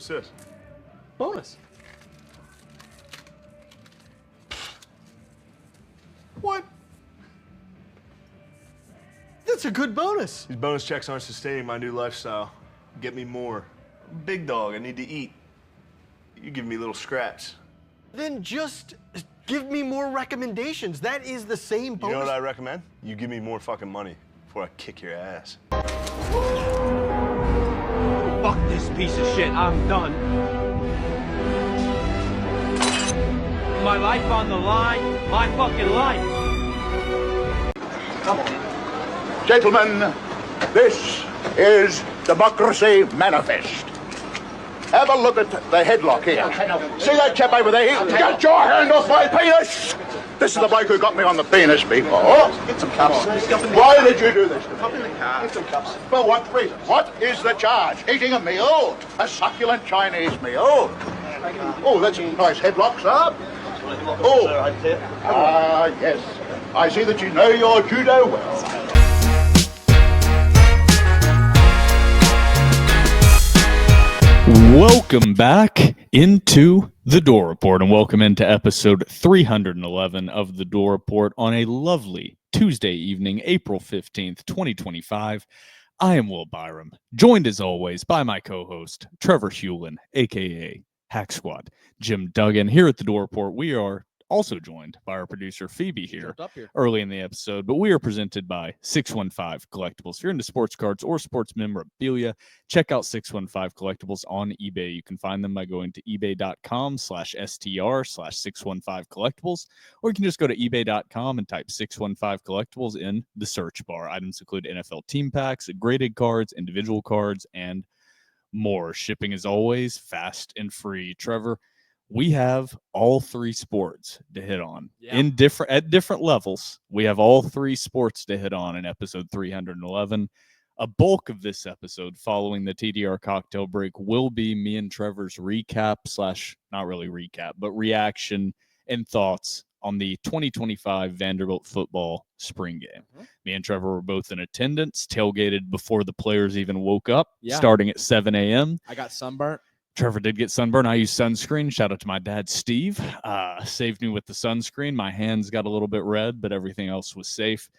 What's this? Bonus. What? That's a good bonus. These bonus checks aren't sustaining my new lifestyle. Get me more. I'm a big dog. I need to eat. You give me little scraps. Then just give me more recommendations. That is the same bonus. You know what I recommend? You give me more fucking money before I kick your ass. Fuck this piece of shit. I'm done. My life on the line. My fucking life. Come on. Gentlemen, this is Democracy Manifest. Have a look at the headlock here. See that chap over there? Get your hand off my penis! This is the bloke who got me on the penis before. Get some cups. Why did you do this? Up in the car. Get some cups. For what reason? What is the charge? Eating a meal? A succulent Chinese meal? Oh, that's a nice headlock, sir. Oh, yes. I see that you know your judo well. Welcome back into the Door Report, and welcome into episode 311 of the Door Report on a lovely Tuesday evening, April 15th, 2025. I am Will Byrum, joined as always by my co-host, Trevor Hulan, a.k.a. Hack Squad, Jim Duggan. Here at the Door Report, we are also joined by our producer, Phoebe, here early in the episode, but we are presented by 615 Collectibles. If you're into sports cards or sports memorabilia, check out 615 Collectibles on eBay. You can find them by going to ebay.com/str/615collectibles, or you can just go to ebay.com and type 615 Collectibles in the search bar. Items include NFL team packs, graded cards, individual cards, and more. Shipping is always fast and free. Trevor, we have all three sports to hit on at different levels. We have all three sports to hit on in episode 311. A bulk of this episode following the TDR cocktail break will be me and Trevor's recap / not really recap, but reaction and thoughts on the 2025 Vanderbilt football spring game. Me and Trevor were both in attendance, tailgated before the players even woke up, starting at 7 a.m. I got sunburnt. Trevor did get sunburned. I used sunscreen. Shout out to my dad, Steve. Saved me with the sunscreen. My hands got a little bit red, but everything else was safe.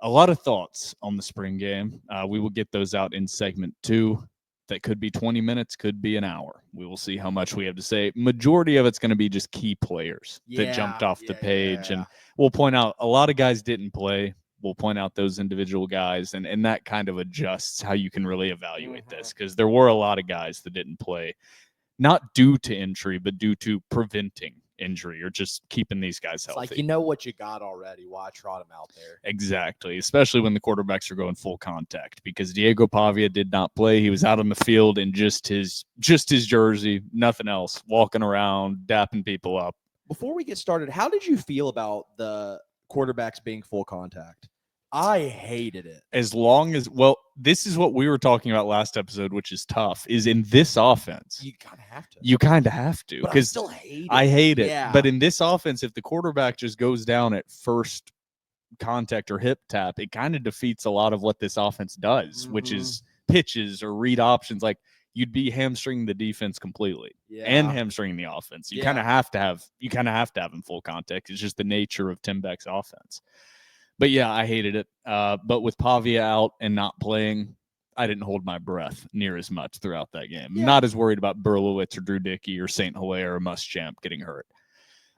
A lot of thoughts on the spring game. We will get those out in segment 2. That could be 20 minutes, could be an hour. We will see how much we have to say. Majority of it's going to be just key players that jumped off the page. And we'll point out a lot of guys didn't play. We'll point out those individual guys, and that kind of adjusts how you can really evaluate this, because there were a lot of guys that didn't play, not due to injury, but due to preventing injury or just keeping these guys healthy. It's like, you know what you got already. Why trot them out there? Exactly, especially when the quarterbacks are going full contact, because Diego Pavia did not play. He was out on the field in just his jersey, nothing else, walking around, dapping people up. Before we get started, how did you feel about the quarterbacks being full contact? I hated it. As long as, this is what we were talking about last episode, which is tough, is in this offense. You kind of have to. You kind of have to. But I still hate it. I hate it. Yeah. But in this offense, if the quarterback just goes down at first contact or hip tap, it kind of defeats a lot of what this offense does, which is pitches or read options. Like, you'd be hamstringing the defense completely and hamstringing the offense. You kind of have to have him full contact. It's just the nature of Tim Beck's offense. But yeah, I hated it. But with Pavia out and not playing, I didn't hold my breath near as much throughout that game. Yeah. Not as worried about Berlowitz or Drew Dickey or St. Hilaire or Muschamp getting hurt.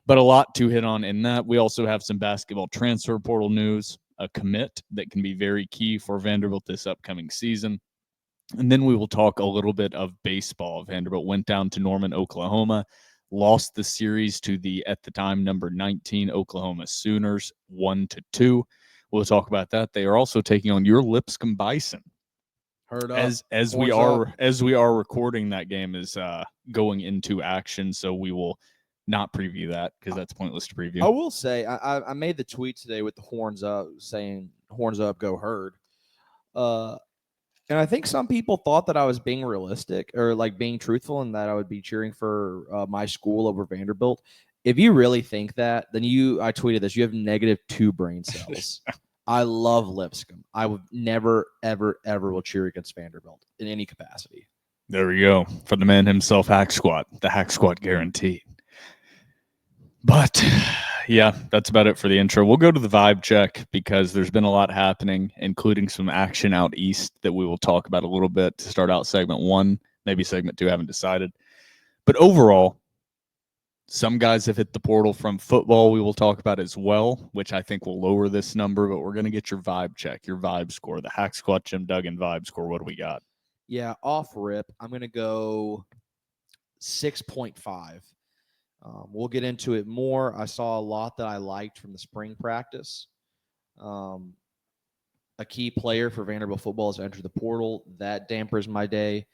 But a lot to hit on in that. We also have some basketball transfer portal news, a commit that can be very key for Vanderbilt this upcoming season. And then we will talk a little bit of baseball. Vanderbilt went down to Norman, Oklahoma, lost the series to the, at the time, number 19 Oklahoma Sooners, 1-2. We'll talk about that. They are also taking on your Lipscomb Bison. Heard up. As we are recording, that game is going into action, so we will not preview that because that's pointless to preview. I will say I made the tweet today with the horns up, saying "Horns up, go Herd." And I think some people thought that I was being realistic or like being truthful and that I would be cheering for my school over Vanderbilt. If you really think that, then I tweeted this, you have -2 brain cells. I love Lipscomb. I would never, ever, ever will cheer against Vanderbilt in any capacity. There we go. For the man himself, Hack Squat. The Hack Squat guaranteed. But, yeah, that's about it for the intro. We'll go to the vibe check because there's been a lot happening, including some action out east that we will talk about a little bit to start out segment 1. Maybe segment 2, haven't decided. But overall, some guys have hit the portal from football we will talk about as well, which I think will lower this number, but we're going to get your vibe check, your vibe score, the Hack Squat Jim Duggan vibe score. What do we got? Yeah, off rip, I'm going to go 6.5. We'll get into it more. I saw a lot that I liked from the spring practice. A key player for Vanderbilt football has entered the portal. That dampers my day.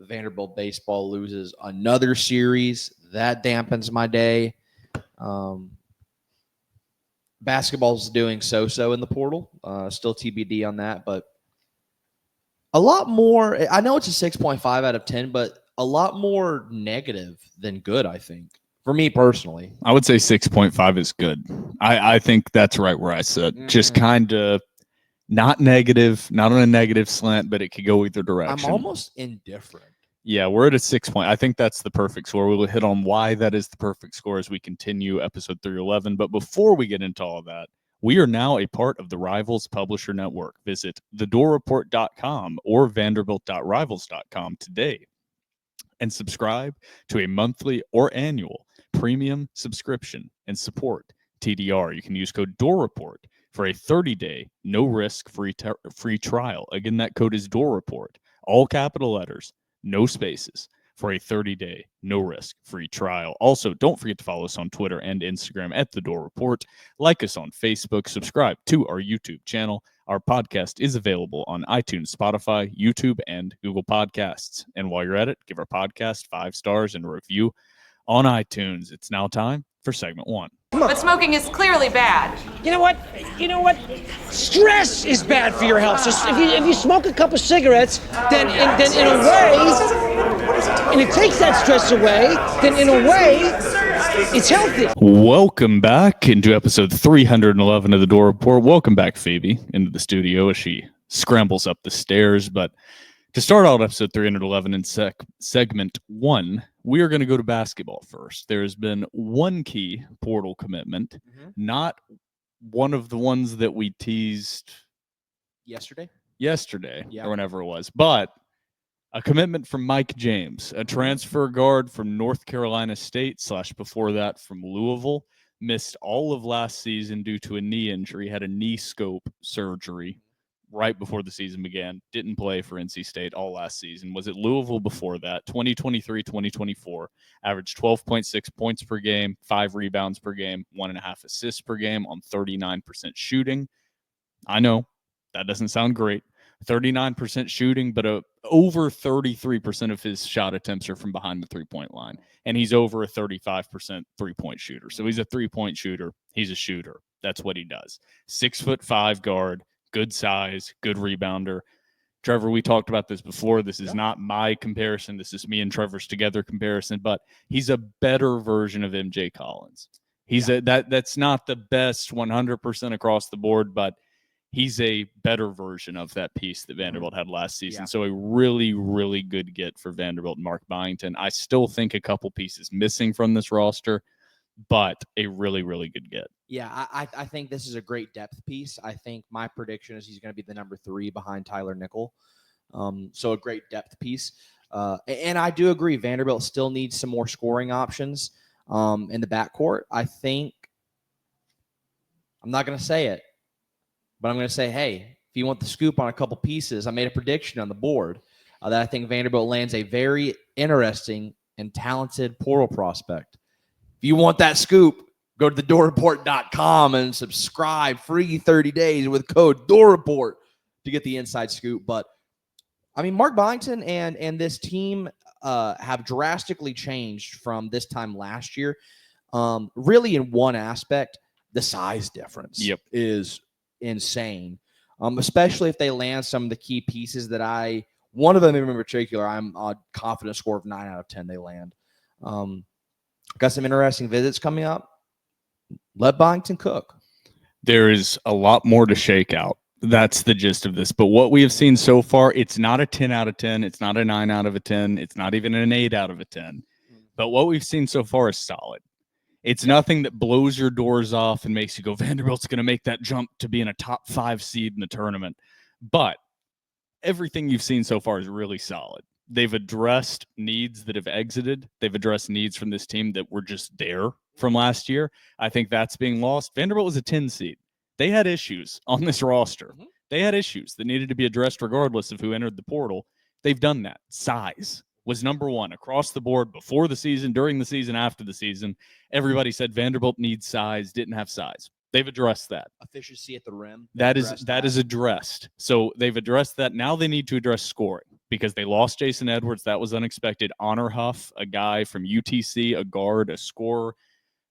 Vanderbilt baseball loses another series. That dampens my day. Basketball's doing so-so in the portal. Still TBD on that, but a lot more. I know it's a 6.5 out of 10, but a lot more negative than good, I think, for me personally. I would say 6.5 is good. I think that's right where I sit. Just kind of not negative, not on a negative slant, but it could go either direction. I'm almost indifferent. Yeah, we're at a 6 point. I think that's the perfect score. We will hit on why that is the perfect score as we continue episode 311. But before we get into all that, we are now a part of the Rivals Publisher Network. Visit thedorreport.com or vanderbilt.rivals.com today and subscribe to a monthly or annual premium subscription and support TDR. You can use code DOORREPORT for a 30-day, no-risk free trial. Again, that code is DOORREPORT, all capital letters, no spaces, for a 30-day, no-risk free trial. Also, don't forget to follow us on Twitter and Instagram at The Door Report. Like us on Facebook. Subscribe to our YouTube channel. Our podcast is available on iTunes, Spotify, YouTube, and Google Podcasts. And while you're at it, give our podcast 5 stars and a review on iTunes. It's now time for segment 1. But smoking is clearly bad. You know what? Stress is bad for your health. So if you smoke a couple cigarettes, then in a way, and it takes that stress away, then in a way, it's healthy. Welcome back into episode 311 of The Door Report. Welcome back, Phoebe, into the studio as she scrambles up the stairs. But to start out episode 311 in segment 1, we are going to go to basketball first. There has been one key portal commitment, not one of the ones that we teased Yesterday, or whenever it was, but a commitment from Mike James, a transfer guard from North Carolina State / before that from Louisville. Missed all of last season due to a knee injury, had a knee scope surgery right before the season began. Didn't play for NC State all last season. Was at Louisville before that. 2023-2024. Averaged 12.6 points per game, 5 rebounds per game, 1.5 assists per game on 39% shooting. I know that doesn't sound great. 39% shooting, but over 33% of his shot attempts are from behind the three-point line. And he's over a 35% three-point shooter. So he's a three-point shooter. He's a shooter. That's what he does. 6'5" guard. Good size, good rebounder. Trevor, we talked about this before. This is not my comparison. This is me and Trevor's together comparison, but he's a better version of MJ Collins. That's not the best 100% across the board, but he's a better version of that piece that Vanderbilt had last season. So a really, really good get for Vanderbilt and Mark Byington. I still think a couple pieces missing from this roster, but a really, really good get. Yeah, I think this is a great depth piece. I think my prediction is he's going to be the number 3 behind Tyler Nickel. So a great depth piece. And I do agree, Vanderbilt still needs some more scoring options in the backcourt. I think, I'm not going to say it, but I'm going to say, hey, if you want the scoop on a couple pieces, I made a prediction on the board that I think Vanderbilt lands a very interesting and talented portal prospect. If you want that scoop, go to thedorreport.com and subscribe free 30 days with code DOORREPORT to get the inside scoop. But, I mean, Mark Byington and this team have drastically changed from this time last year. Really in one aspect, the size difference is insane, especially if they land some of the key pieces that one of them in particular, I'm a confident score of 9 out of 10 they land. Got some interesting visits coming up. Let Byington cook. There is a lot more to shake out That's the gist of this. But what we have seen so far, it's not a 10 out of 10. It's not a 9 out of a 10. It's not even an 8 out of a 10. But what we've seen so far is solid. It's nothing that blows your doors off and makes you go, Vanderbilt's going to make that jump to being a top 5 seed in the tournament. But everything you've seen so far is really solid. They've addressed needs that have exited. They've addressed needs from this team that were just there from last year. I think that's being lost. Vanderbilt was a 10 seed. They had issues on this roster. They had issues that needed to be addressed regardless of who entered the portal. They've done that. Size was number one across the board before the season, during the season, after the season. Everybody said Vanderbilt needs size, didn't have size. They've addressed that. Efficiency at the rim. That is addressed. So they've addressed that. Now they need to address scoring because they lost Jason Edwards. That was unexpected. Honor Huff, a guy from UTC, a guard, a scorer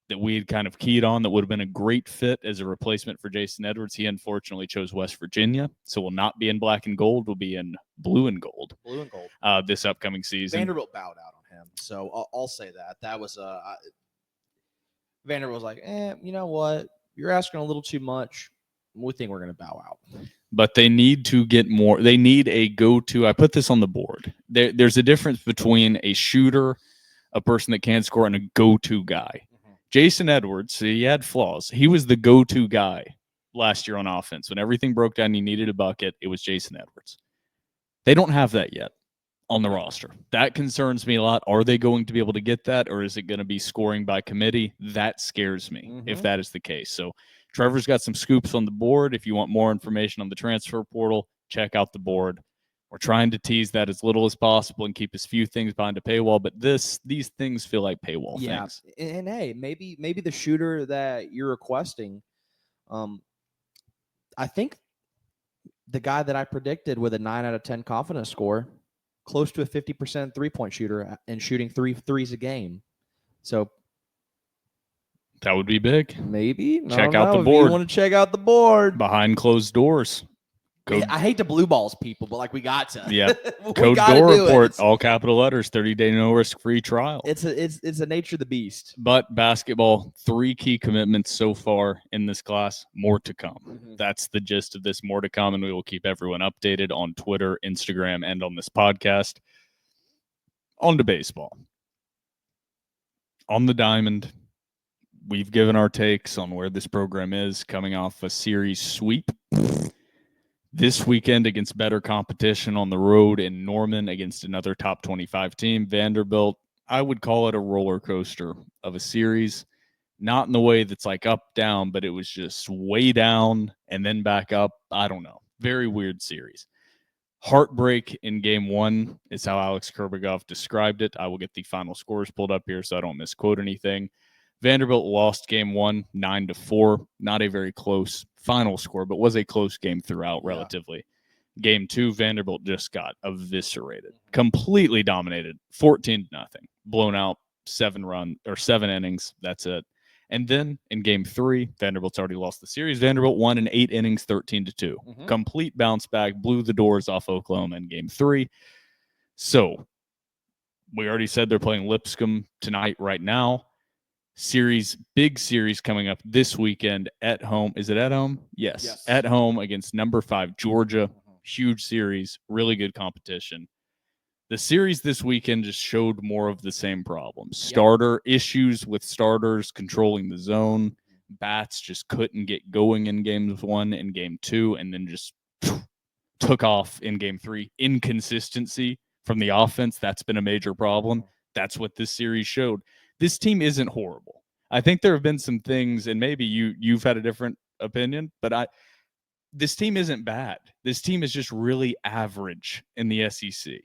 that we had kind of keyed on that would have been a great fit as a replacement for Jason Edwards. He unfortunately chose West Virginia, so will not be in black and gold, will be in blue and gold. Blue and gold. This upcoming season. Vanderbilt bowed out on him, so I'll say that. That was Vanderbilt was like, you know what? You're asking a little too much. We think we're going to bow out. But they need to get more. They need a go-to. I put this on the board. There's a difference between a shooter, a person that can score, and a go-to guy. Jason Edwards, he had flaws. He was the go-to guy last year on offense. When everything broke down, he needed a bucket. It was Jason Edwards. They don't have that yet on the roster. That concerns me a lot. Are they going to be able to get that, or is it going to be scoring by committee? That scares me if that is the case. So Trevor's got some scoops on the board. If you want more information on the transfer portal, check out the board. We're trying to tease that as little as possible and keep as few things behind a paywall, but these things feel like paywall things. And hey, maybe the shooter that you're requesting, I think the guy that I predicted with a 9 out of 10 confidence score, close to a 50% 3-point shooter and shooting 3 threes a game. So that would be big. Maybe check out the board. You want to check out the board behind closed doors. I hate to blue balls people, but like we got to. Yeah. Code door report, all capital letters, 30-day no risk free trial. It's a nature of the beast. But basketball, 3 key commitments so far in this class, more to come. That's the gist of this, more to come, and we will keep everyone updated on Twitter, Instagram, and on this podcast. On to baseball. On the diamond, we've given our takes on where this program is coming off a series sweep. This weekend against better competition on the road in Norman against another top 25 team, Vanderbilt. I would call it a roller coaster of a series, not in the way that's like up, down, but it was just way down and then back up. I don't know. Very weird series. Heartbreak in game 1 is how Alex Kerbigov described it. I will get the final scores pulled up here so I don't misquote anything. Vanderbilt lost game 1, 9-4. Not a very close final score, but was a close game throughout relatively. Game 2, Vanderbilt just got eviscerated. Completely dominated. 14-0. Blown out 7 innings. That's it. And then in game 3, Vanderbilt's already lost the series. Vanderbilt won in 8 innings, 13-2. Complete bounce back, blew the doors off Oklahoma in game 3. So we already said they're playing Lipscomb tonight right now. Big series coming up this weekend at home. Is it at home? Yes. At home against number 5 Georgia. Huge series, really good competition. The series this weekend just showed more of the same problems. Starter issues with starters controlling the zone. Bats just couldn't get going in games 1 and game 2, and then just took off in game 3. Inconsistency from the offense, that's been a major problem. That's what this series showed. This team isn't horrible. I think there have been some things, and maybe you've had a different opinion, but this team isn't bad. This team is just really average in the SEC.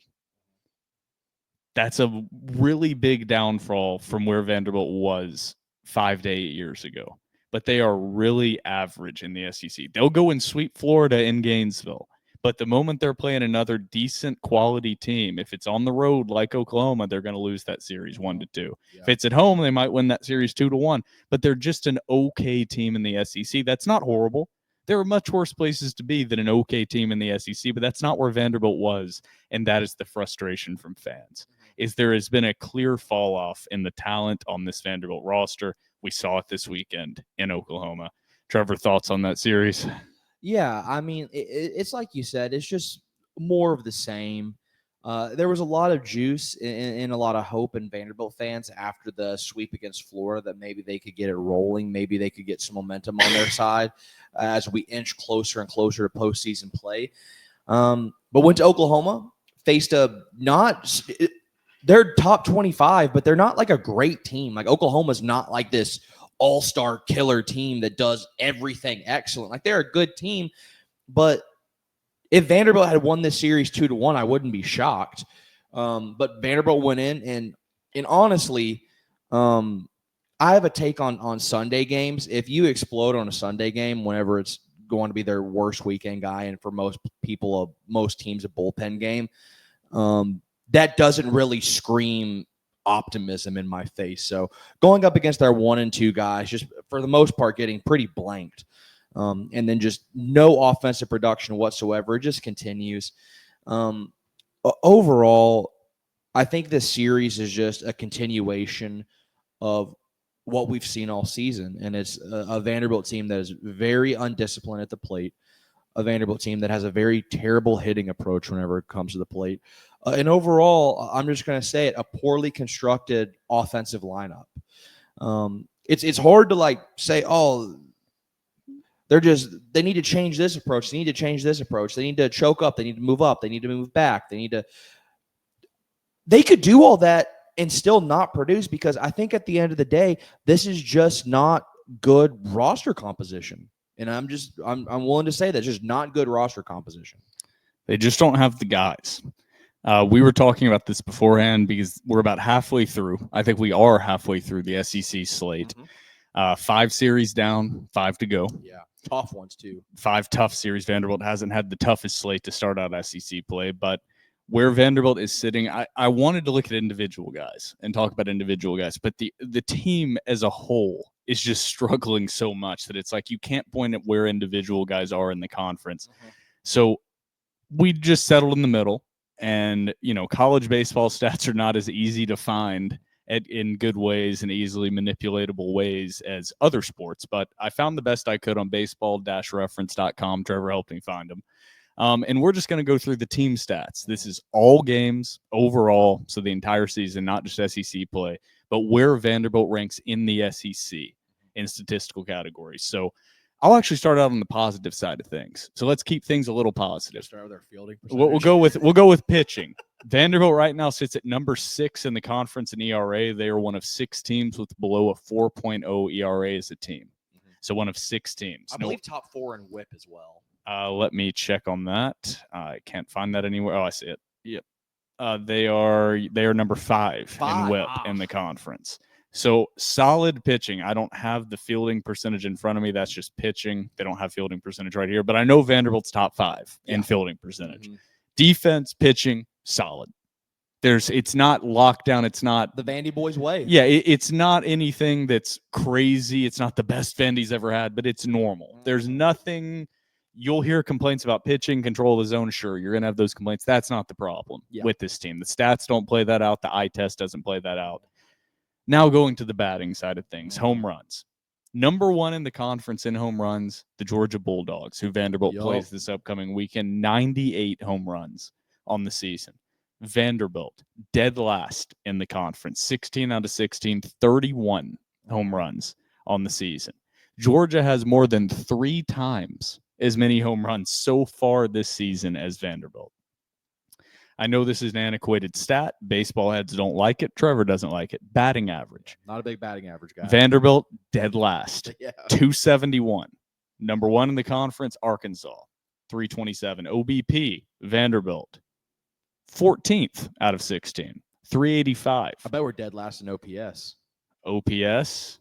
That's a really big downfall from where Vanderbilt was 5 to 8 years ago. But they are really average in the SEC. They'll go and sweep Florida in Gainesville. But the moment they're playing another decent quality team, if it's on the road like Oklahoma, they're going to lose that series 1-2. If it's at home, they might win that series 2-1. But they're just an okay team in the SEC. That's not horrible. There are much worse places to be than an okay team in the SEC, but that's not where Vanderbilt was, and that is the frustration from fans. Is there has been a clear fall off in the talent on this Vanderbilt roster. We saw it this weekend in Oklahoma. Trevor, thoughts on that series? Yeah, I mean, it's like you said, it's just more of the same. There was a lot of juice and a lot of hope in Vanderbilt fans after the sweep against Florida that maybe they could get it rolling. Maybe they could get some momentum on their side as we inch closer and closer to postseason play. But went to Oklahoma, faced they're top 25, but they're not like a great team. Like Oklahoma's not like this all-star killer team that does everything excellent. Like they're a good team, but if Vanderbilt had won this series 2-1, I wouldn't be shocked. But Vanderbilt went in and honestly, I have a take on Sunday games. If you explode on a Sunday game, whenever it's going to be their worst weekend guy, and for most people, most teams, a bullpen game, that doesn't really scream optimism in my face. So going up against their 1 and 2 guys, just for the most part, getting pretty blanked. And then just no offensive production whatsoever. It just continues. Overall, I think this series is just a continuation of what we've seen all season. And it's a Vanderbilt team that is very undisciplined at the plate, a Vanderbilt team that has a very terrible hitting approach whenever it comes to the plate. And overall, I'm just going to say it, a poorly constructed offensive lineup. It's hard to say, oh, they need to change this approach. They need to change this approach. They need to choke up. They need to move up. They need to move back. They could do all that and still not produce, because I think at the end of the day, this is just not good roster composition. And I'm willing to say that's just not good roster composition. They just don't have the guys. We were talking about this beforehand because we're about halfway through. I think we are halfway through the SEC slate. 5 series down, 5 to go. Yeah, tough ones too. 5 tough series. Vanderbilt hasn't had the toughest slate to start out SEC play, but where Vanderbilt is sitting, I wanted to look at individual guys and talk about individual guys, but the team as a whole is just struggling so much that it's like you can't point at where individual guys are in the conference. So we just settled in the middle, and college baseball stats are not as easy to find in good ways and easily manipulatable ways as other sports, but I found the best I could on baseball-reference.com. Trevor helped me find them. And we're just going to go through the team stats. This is all games overall, so the entire season, not just SEC play, but where Vanderbilt ranks in the SEC in statistical categories. So I'll actually start out on the positive side of things. So let's keep things a little positive. Start with their fielding percentage. We'll go with pitching. Vanderbilt right now sits at number 6 in the conference in ERA. They are one of 6 teams with below a 4.0 ERA as a team. So one of 6 teams. I believe top 4 in WHIP as well. Let me check on that. I can't find that anywhere. Oh, I see it. Yep. They are number 5 in WHIP in the conference. So solid pitching. I don't have the fielding percentage in front of me. That's just pitching. They don't have fielding percentage right here, but I know Vanderbilt's top 5 in fielding percentage. Defense, pitching, solid. It's not lockdown. It's not the Vandy boys way. Yeah, it's not anything that's crazy. It's not the best Vandy's ever had, but it's normal. There's nothing. You'll hear complaints about pitching, control of the zone. Sure, you're going to have those complaints. That's not the problem with this team. The stats don't play that out. The eye test doesn't play that out. Now going to the batting side of things, home runs. Number 1 in the conference in home runs, the Georgia Bulldogs, who Vanderbilt plays this upcoming weekend, 98 home runs on the season. Vanderbilt, dead last in the conference, 16 out of 16, 31 home runs on the season. Georgia has more than 3 times as many home runs so far this season as Vanderbilt. I know this is an antiquated stat. Baseball heads don't like it. Trevor doesn't like it. Batting average. Not a big batting average guy. Vanderbilt, dead last. 271. Number 1 in the conference, Arkansas, 327. OBP, Vanderbilt, 14th out of 16, 385. I bet we're dead last in OPS. OPS,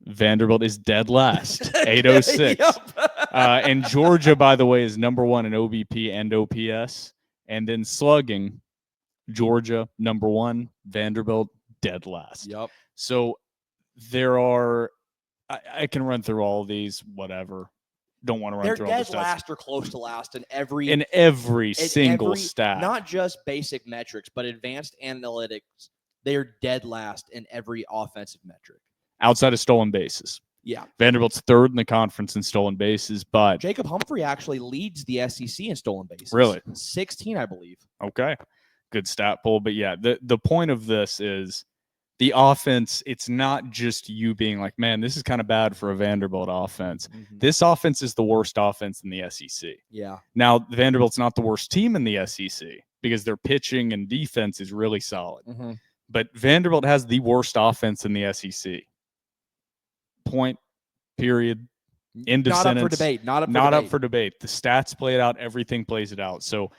Vanderbilt is dead last, 806. And Georgia, by the way, is number 1 in OBP and OPS. And then slugging, Georgia, number 1, Vanderbilt, dead last. So there are, I can run through all of these, whatever. Don't want to run through all the stats. They're dead last or close to last in every single stat. Not just basic metrics, but advanced analytics. They're dead last in every offensive metric. Outside of stolen bases. Yeah. Vanderbilt's third in the conference in stolen bases, but Jacob Humphrey actually leads the SEC in stolen bases. Really? 16, I believe. okay, good stat poll. But yeah, the point of this is the offense. It's not just you being like, man, this is kind of bad for a Vanderbilt offense. This offense is the worst offense in the SEC. Yeah. Now, Vanderbilt's not the worst team in the SEC because their pitching and defense is really solid. But Vanderbilt has the worst offense in the SEC. Point, period, end of Not sentence. up for debate. Not up for debate. The stats play it out. Everything plays it out. So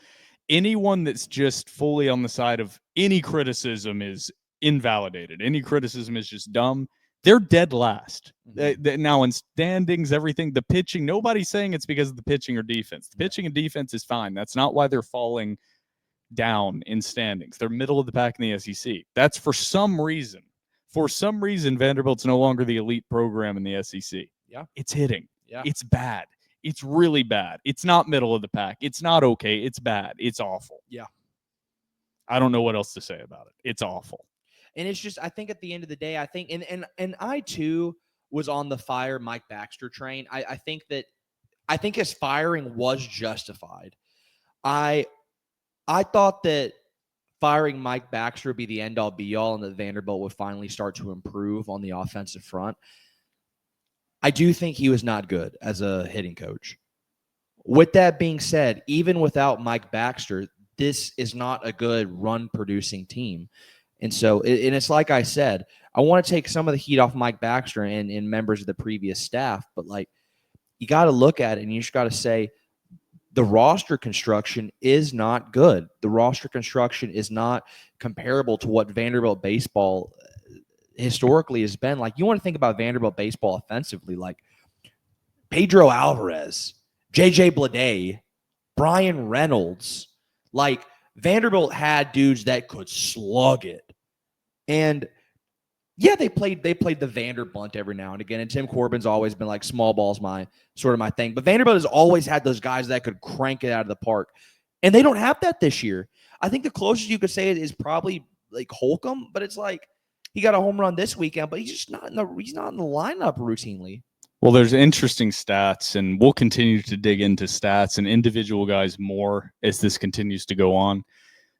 anyone that's just fully on the side of any criticism is invalidated. Any criticism is just dumb. They're dead last. Now in standings, everything, the pitching, nobody's saying it's because of the pitching or defense. The pitching and defense is fine. That's not why they're falling down in standings. They're middle of the pack in the SEC. That's for some reason. For some reason, Vanderbilt's no longer the elite program in the SEC. Yeah. It's hitting. Yeah. It's bad. It's really bad. It's not middle of the pack. It's not okay. It's bad. It's awful. Yeah. I don't know what else to say about it. It's awful. And it's just, I think at the end of the day, I think, and I too was on the fire Mike Baxter train. I think his firing was justified. I thought that firing Mike Baxter would be the end all be all and that Vanderbilt would finally start to improve on the offensive front. I do think he was not good as a hitting coach. With that being said, even without Mike Baxter, this is not a good run producing team. And so, and it's like I said, I want to take some of the heat off Mike Baxter and members of the previous staff, but like, you got to look at it and you just got to say, the roster construction is not good. The roster construction is not comparable to what Vanderbilt baseball historically has been. Like, you want to think about Vanderbilt baseball offensively, like Pedro Alvarez, JJ Bleday, Brian Reynolds. Like, Vanderbilt had dudes that could slug it. And yeah, they played the Vanderbunt every now and again. And Tim Corbin's always been like, small ball's my thing. But Vanderbilt has always had those guys that could crank it out of the park. And they don't have that this year. I think the closest you could say it is probably like Holcomb, but it's like he got a home run this weekend, but he's just not in the lineup routinely. Well, there's interesting stats, and we'll continue to dig into stats and individual guys more as this continues to go on.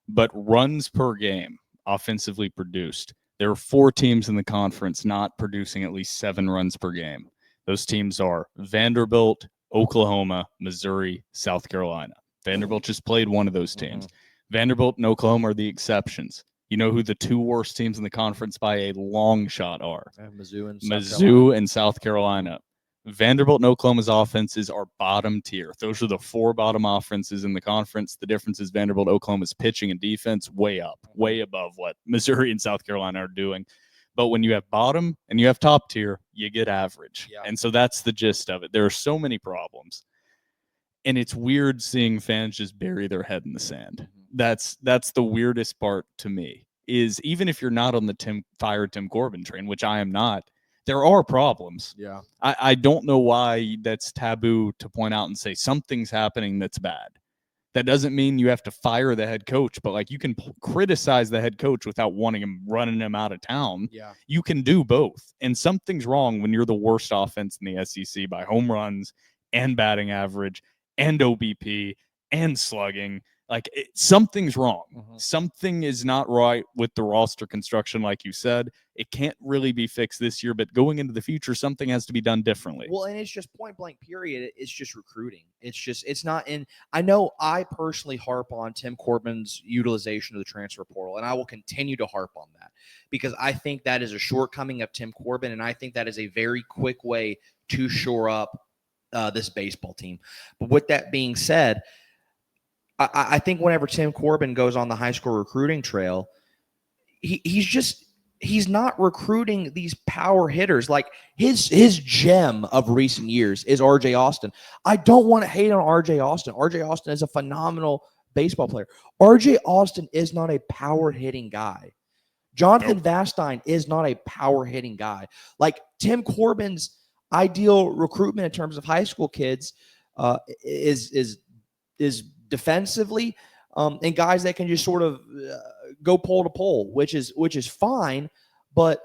But runs per game, offensively produced, there are 4 teams in the conference not producing at least 7 runs per game. Those teams are Vanderbilt, Oklahoma, Missouri, South Carolina. Vanderbilt just played one of those teams. Vanderbilt and Oklahoma are the exceptions. You know who the 2 worst teams in the conference by a long shot are? Mizzou and South Carolina. Vanderbilt and Oklahoma's offenses are bottom tier. Those are the 4 bottom offenses in the conference. The difference is Vanderbilt, Oklahoma's pitching and defense way up, way above what Missouri and South Carolina are doing. But when you have bottom and you have top tier, you get average. Yeah. And so that's the gist of it. There are so many problems. And it's weird seeing fans just bury their head in the sand. That's the weirdest part to me, is even if you're not on the Tim Corbin train, which I am not, there are problems. Yeah. I don't know why that's taboo to point out and say something's happening that's bad. That doesn't mean you have to fire the head coach, but like, you can criticize the head coach without running him out of town. Yeah. You can do both. And something's wrong when you're the worst offense in the SEC by home runs and batting average and OBP and slugging. Like, something's wrong. Something is not right with the roster construction, like you said. It can't really be fixed this year, but going into the future, something has to be done differently. Well, and it's just point blank period. It's just recruiting. It's not in. I know I personally harp on Tim Corbin's utilization of the transfer portal, and I will continue to harp on that because I think that is a shortcoming of Tim Corbin, and I think that is a very quick way to shore up this baseball team. But with that being said, I think whenever Tim Corbin goes on the high school recruiting trail, he's not recruiting these power hitters. Like, his gem of recent years is RJ Austin. I don't want to hate on RJ Austin. RJ Austin is a phenomenal baseball player. RJ Austin is not a power hitting guy. Jonathan Vastine is not a power hitting guy. Like, Tim Corbin's ideal recruitment in terms of high school kids is defensively, and guys that can just sort of go pole to pole, which is fine. But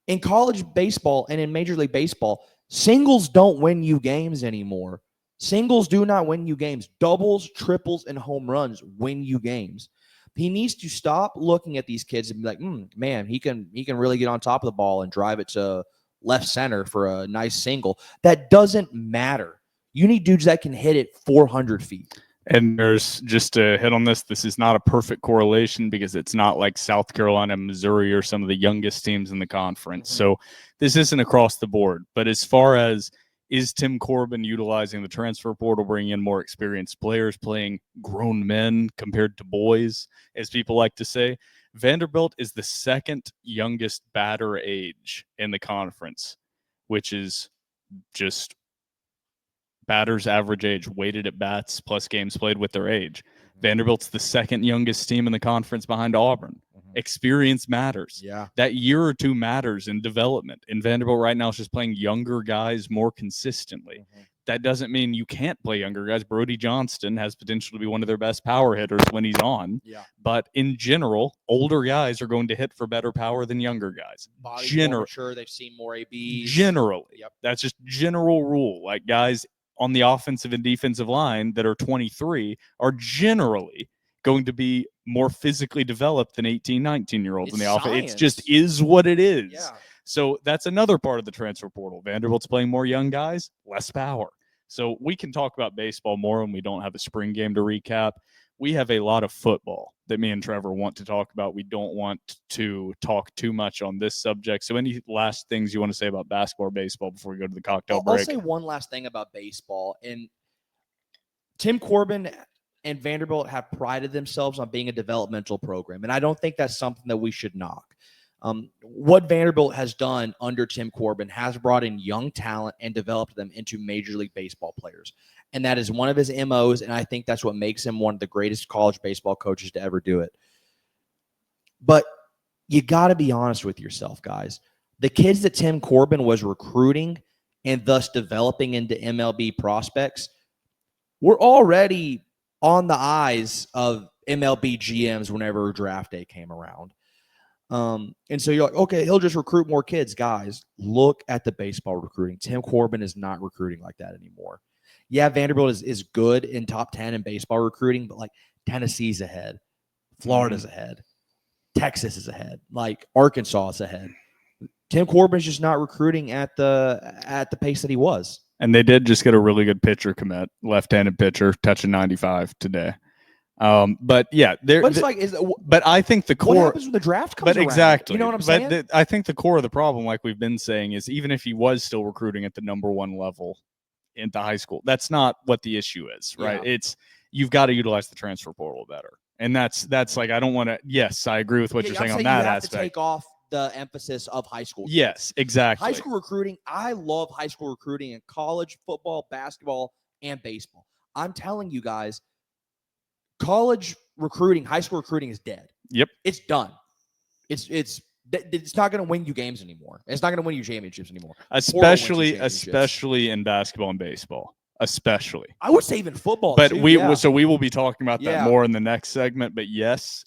In college baseball and in Major League Baseball, singles don't win you games anymore. Singles do not win you games. Doubles, triples, and home runs win you games. He needs to stop looking at these kids and be like, man, he can really get on top of the ball and drive it to left center for a nice single. That doesn't matter. You need dudes that can hit it 400 feet. And there's just to hit on this. This is not a perfect correlation because it's not like South Carolina, Missouri, or some of the youngest teams in the conference. So this isn't across the board. But as far as is Tim Corbin utilizing the transfer portal, bringing in more experienced players, playing grown men compared to boys, as people like to say, Vanderbilt is the second youngest batter age in the conference, which is just batters average age weighted at bats plus games played with their age. Vanderbilt's the second youngest team in the conference behind Auburn. Experience matters. Yeah. That year or two matters in development. And Vanderbilt right now is just playing younger guys more consistently. That doesn't mean you can't play younger guys. Brody Johnston has potential to be one of their best power hitters when he's on. Yeah. But in general, older guys are going to hit for better power than younger guys. Body's more mature. They've seen more ABs. Generally. Yep. That's just general rule. Like guys on the offensive and defensive line that are 23 are generally going to be more physically developed than 18, 19-year-olds in the offense. It just is what it is. Yeah. So that's another part of the transfer portal. Vanderbilt's playing more young guys, less power. So we can talk about baseball more when we don't have a spring game to recap. We have a lot of football that me and Trevor want to talk about. We don't want to talk too much on this subject. So any last things you want to say about basketball or baseball before we go to the cocktail break? I'll say one last thing about baseball. And Tim Corbin and Vanderbilt have prided themselves on being a developmental program. And I don't think that's something that we should knock. What Vanderbilt has done under Tim Corbin has brought in young talent and developed them into Major League Baseball players. And that is one of his MOs, and I think that's what makes him one of the greatest college baseball coaches to ever do it. But you got to be honest with yourself, guys. The kids that Tim Corbin was recruiting and thus developing into MLB prospects were already on the eyes of MLB GMs whenever draft day came around. And so you're like, okay, he'll just recruit more kids. Guys, look at the baseball recruiting. Tim Corbin is not recruiting like that anymore. Yeah, Vanderbilt is good in top 10 in baseball recruiting, but like Tennessee's ahead. Florida's ahead. Texas is ahead. Like Arkansas is ahead. Tim Corbin's just not recruiting at the pace that he was. And they did just get a really good pitcher commit, left-handed pitcher, touching 95 today. But yeah, but I think the core. What happens when the draft comes around? Exactly, you know what I'm saying? But I think the core of the problem, like we've been saying, is even if he was still recruiting at the number one level in the high school, that's not what the issue is, right? Yeah. It's you've got to utilize the transfer portal better, and that's like I don't want to. Yes, I agree with what you're saying on that aspect. To take off the emphasis of high school. Yes, exactly. High school recruiting. I love high school recruiting in college football, basketball, and baseball. I'm telling you guys, college recruiting, high school recruiting is dead. Yep. It's done. It's not going to win you games anymore. It's not going to win you championships anymore. Especially in basketball and baseball. Especially. I would say even football. But too, we will be talking about that more in the next segment. But yes,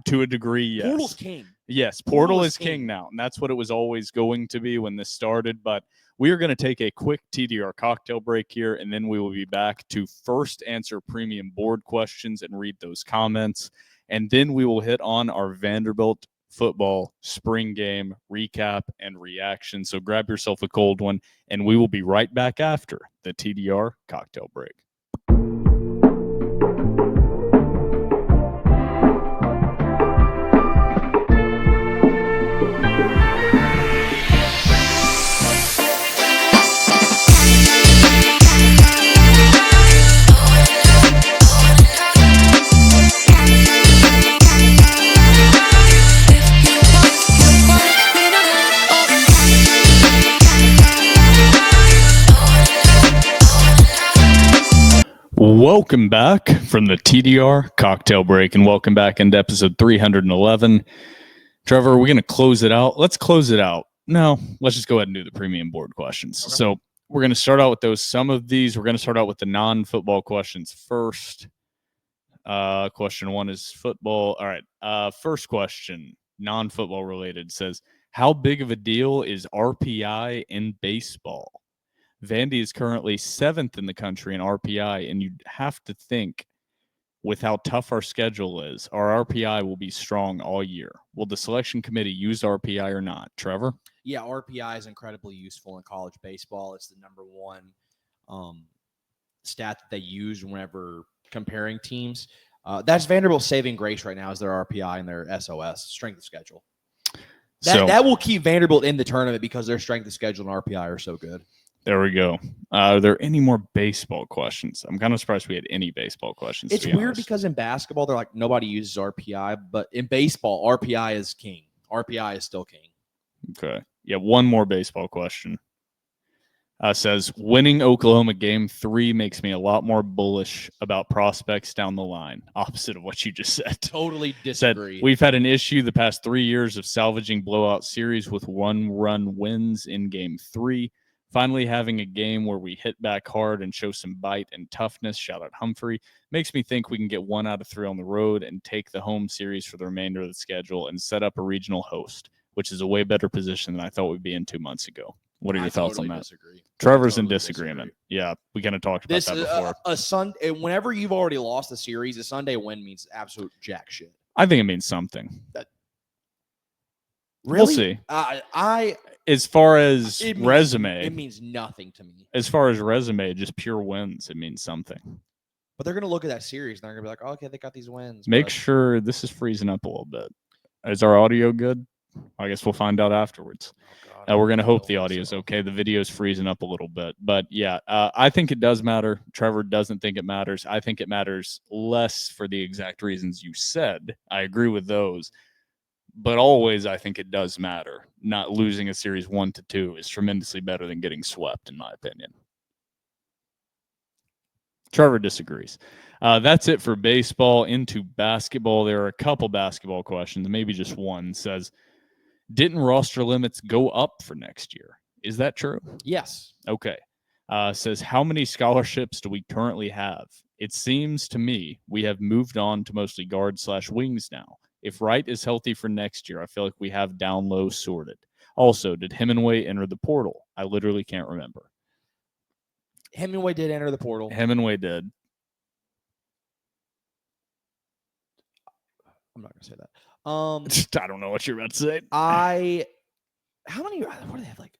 to a degree, yes. Portal's king. Yes, portal is king now, and that's what it was always going to be when this started. But we are going to take a quick TDR cocktail break here, and then we will be back to first answer premium board questions and read those comments. And then we will hit on our Vanderbilt football spring game recap and reaction. So grab yourself a cold one, and we will be right back after the TDR cocktail break. Welcome back from the TDR cocktail break, and welcome back into episode 311. Trevor, we're going to close it out. Let's close it out. No, let's just go ahead and do the premium board questions. Okay. So we're going to start out with those. Some of these, we're going to start out with the non-football questions first. Question one is football. All right. First question, non-football related, says, How big of a deal is RPI in baseball? Vandy is currently 7th in the country in RPI, and you'd have to think with how tough our schedule is, our RPI will be strong all year. Will the selection committee use RPI or not? Trevor? Yeah, RPI is incredibly useful in college baseball. It's the number one stat that they use whenever comparing teams. That's Vanderbilt's saving grace right now is their RPI and their SOS, strength of schedule. That will keep Vanderbilt in the tournament because their strength of schedule and RPI are so good. There we go. Are there any more baseball questions? I'm kind of surprised we had any baseball questions. It's weird because in basketball, they're like, nobody uses RPI, but in baseball, RPI is king. RPI is still king. Okay. Yeah, one more baseball question. Says, winning Oklahoma Game 3 makes me a lot more bullish about prospects down the line. Opposite of what you just said. Totally disagree. Said, we've had an issue the past 3 years of salvaging blowout series with one-run wins in Game 3. Finally having a game where we hit back hard and show some bite and toughness, shout out Humphrey, makes me think we can get 1 out of 3 on the road and take the home series for the remainder of the schedule and set up a regional host, which is a way better position than I thought we'd be in 2 months ago. What are your thoughts on that? Disagree. Trevor's in disagreement. Yeah, we kind of talked about that before. A Sunday, whenever you've already lost the series, a Sunday win means absolute jack shit. I think it means something. Really? We'll see. I as far as resume, it means nothing to me. As far as resume, just pure wins, it means something. But they're going to look at that series and they're going to be like, oh, okay, they got these wins. Make sure this is freezing up a little bit. Is our audio good? I guess we'll find out afterwards. We're going to hope the audio is okay. The video is freezing up a little bit. But, yeah, I think it does matter. Trevor doesn't think it matters. I think it matters less for the exact reasons you said. I agree with those. But always I think it does matter. Not losing a series 1-2 is tremendously better than getting swept, in my opinion. Trevor disagrees. That's it for baseball. Into basketball, there are a couple basketball questions, maybe just one. Says, didn't roster limits go up for next year? Is that true? Yes. Okay. Says, how many scholarships do we currently have? It seems to me we have moved on to mostly guard/wings now. If Wright is healthy for next year, I feel like we have down low sorted. Also, did Hemingway enter the portal? I literally can't remember. Hemingway did enter the portal. Hemingway did. I'm not going to say that. I don't know what you're about to say. How many, what do they have, like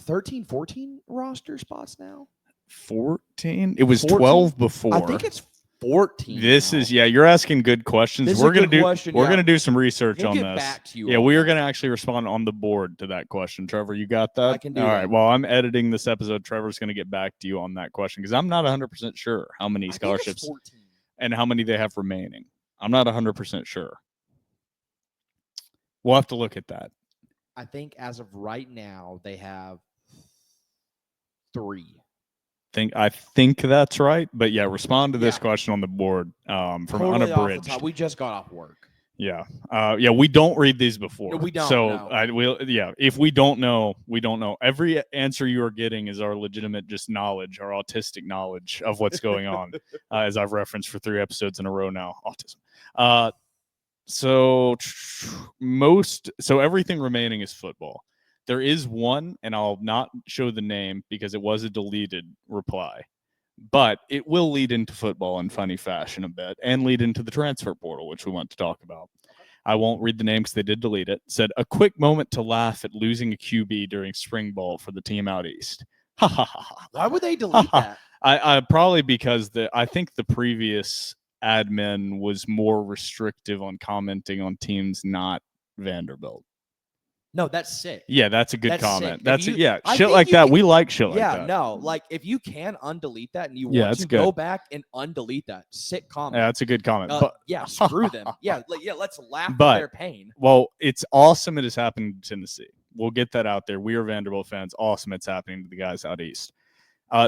13, 14 roster spots now? 14? It was 14? 12 before. I think it's 14. This now. is, yeah, you're asking good questions. We're going to do some research on this. Back to you yeah, we are going to actually respond on the board to that question. Trevor, you got that? I can do All that. right, well, I'm editing this episode. Trevor's going to get back to you on that question because I'm not 100% sure how many scholarships and how many they have remaining. I'm not 100% sure. We'll have to look at that. I think as of right now, they have 3. I think that's right. But yeah, respond to this question on the board from totally Unabridged. off the top. We just got off work. Yeah. We don't read these before. No, we don't. So no. if we don't know, we don't know. Every answer you are getting is our legitimate just knowledge, our autistic knowledge of what's going on, as I've referenced for 3 episodes in a row now. Autism. So everything remaining is football. There is one, and I'll not show the name because it was a deleted reply, but it will lead into football in funny fashion a bit and lead into the transfer portal, which we want to talk about. I won't read the name because they did delete it. Said, a quick moment to laugh at losing a QB during spring ball for the team out east. Ha ha ha. Why would they delete that? I probably because I think the previous admin was more restrictive on commenting on teams not Vanderbilt. No, that's sick. Yeah, that's a good comment. That's shit like that. We like shit like that. Yeah, no, like if you can undelete that and you want to go back and undelete that, sick comment. Yeah, that's a good comment. Yeah, screw them. Yeah, let's laugh at their pain. Well, it's awesome it has happened in Tennessee. We'll get that out there. We are Vanderbilt fans. Awesome it's happening to the guys out east.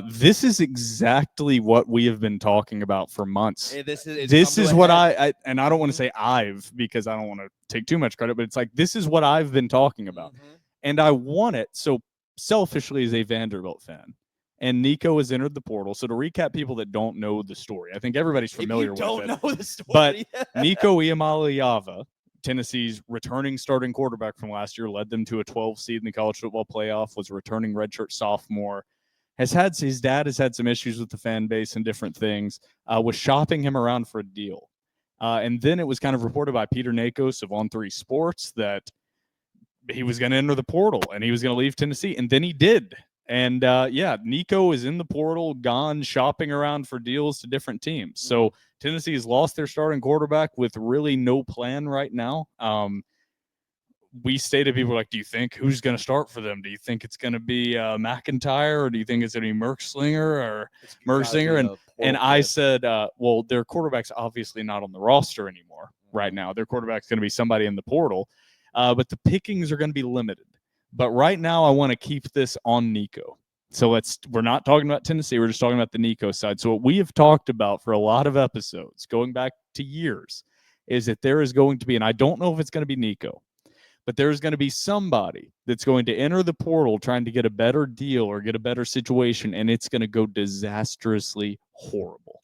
This is exactly what we have been talking about for months. This is what I and I don't want to say because I don't want to take too much credit, but it's like this is what I've been talking about. Mm-hmm. And I want it so selfishly as a Vanderbilt fan. And Nico has entered the portal. So to recap people that don't know the story, I think everybody's familiar with it. Don't know the story. But Nico Iamaleavea Tennessee's returning starting quarterback from last year, led them to a 12 seed in the college football playoff, was a returning redshirt sophomore. His dad has had some issues with the fan base and different things, was shopping him around for a deal. And then it was kind of reported by Peter Nakos of On3 Sports that he was going to enter the portal and he was going to leave Tennessee. And then he did. And Nico is in the portal, gone shopping around for deals to different teams. So Tennessee has lost their starting quarterback with really no plan right now. We stated, people like, do you think who's going to start for them? Do you think it's going to be McIntyre, or do you think it's going to be Merksinger? And I said, well, their quarterback's obviously not on the roster anymore right now. Their quarterback's going to be somebody in the portal, but the pickings are going to be limited. But right now, I want to keep this on Nico. So we're not talking about Tennessee. We're just talking about the Nico side. So what we have talked about for a lot of episodes, going back to years, is that there is going to be, and I don't know if it's going to be Nico, but there's going to be somebody that's going to enter the portal trying to get a better deal or get a better situation, and it's going to go disastrously horrible.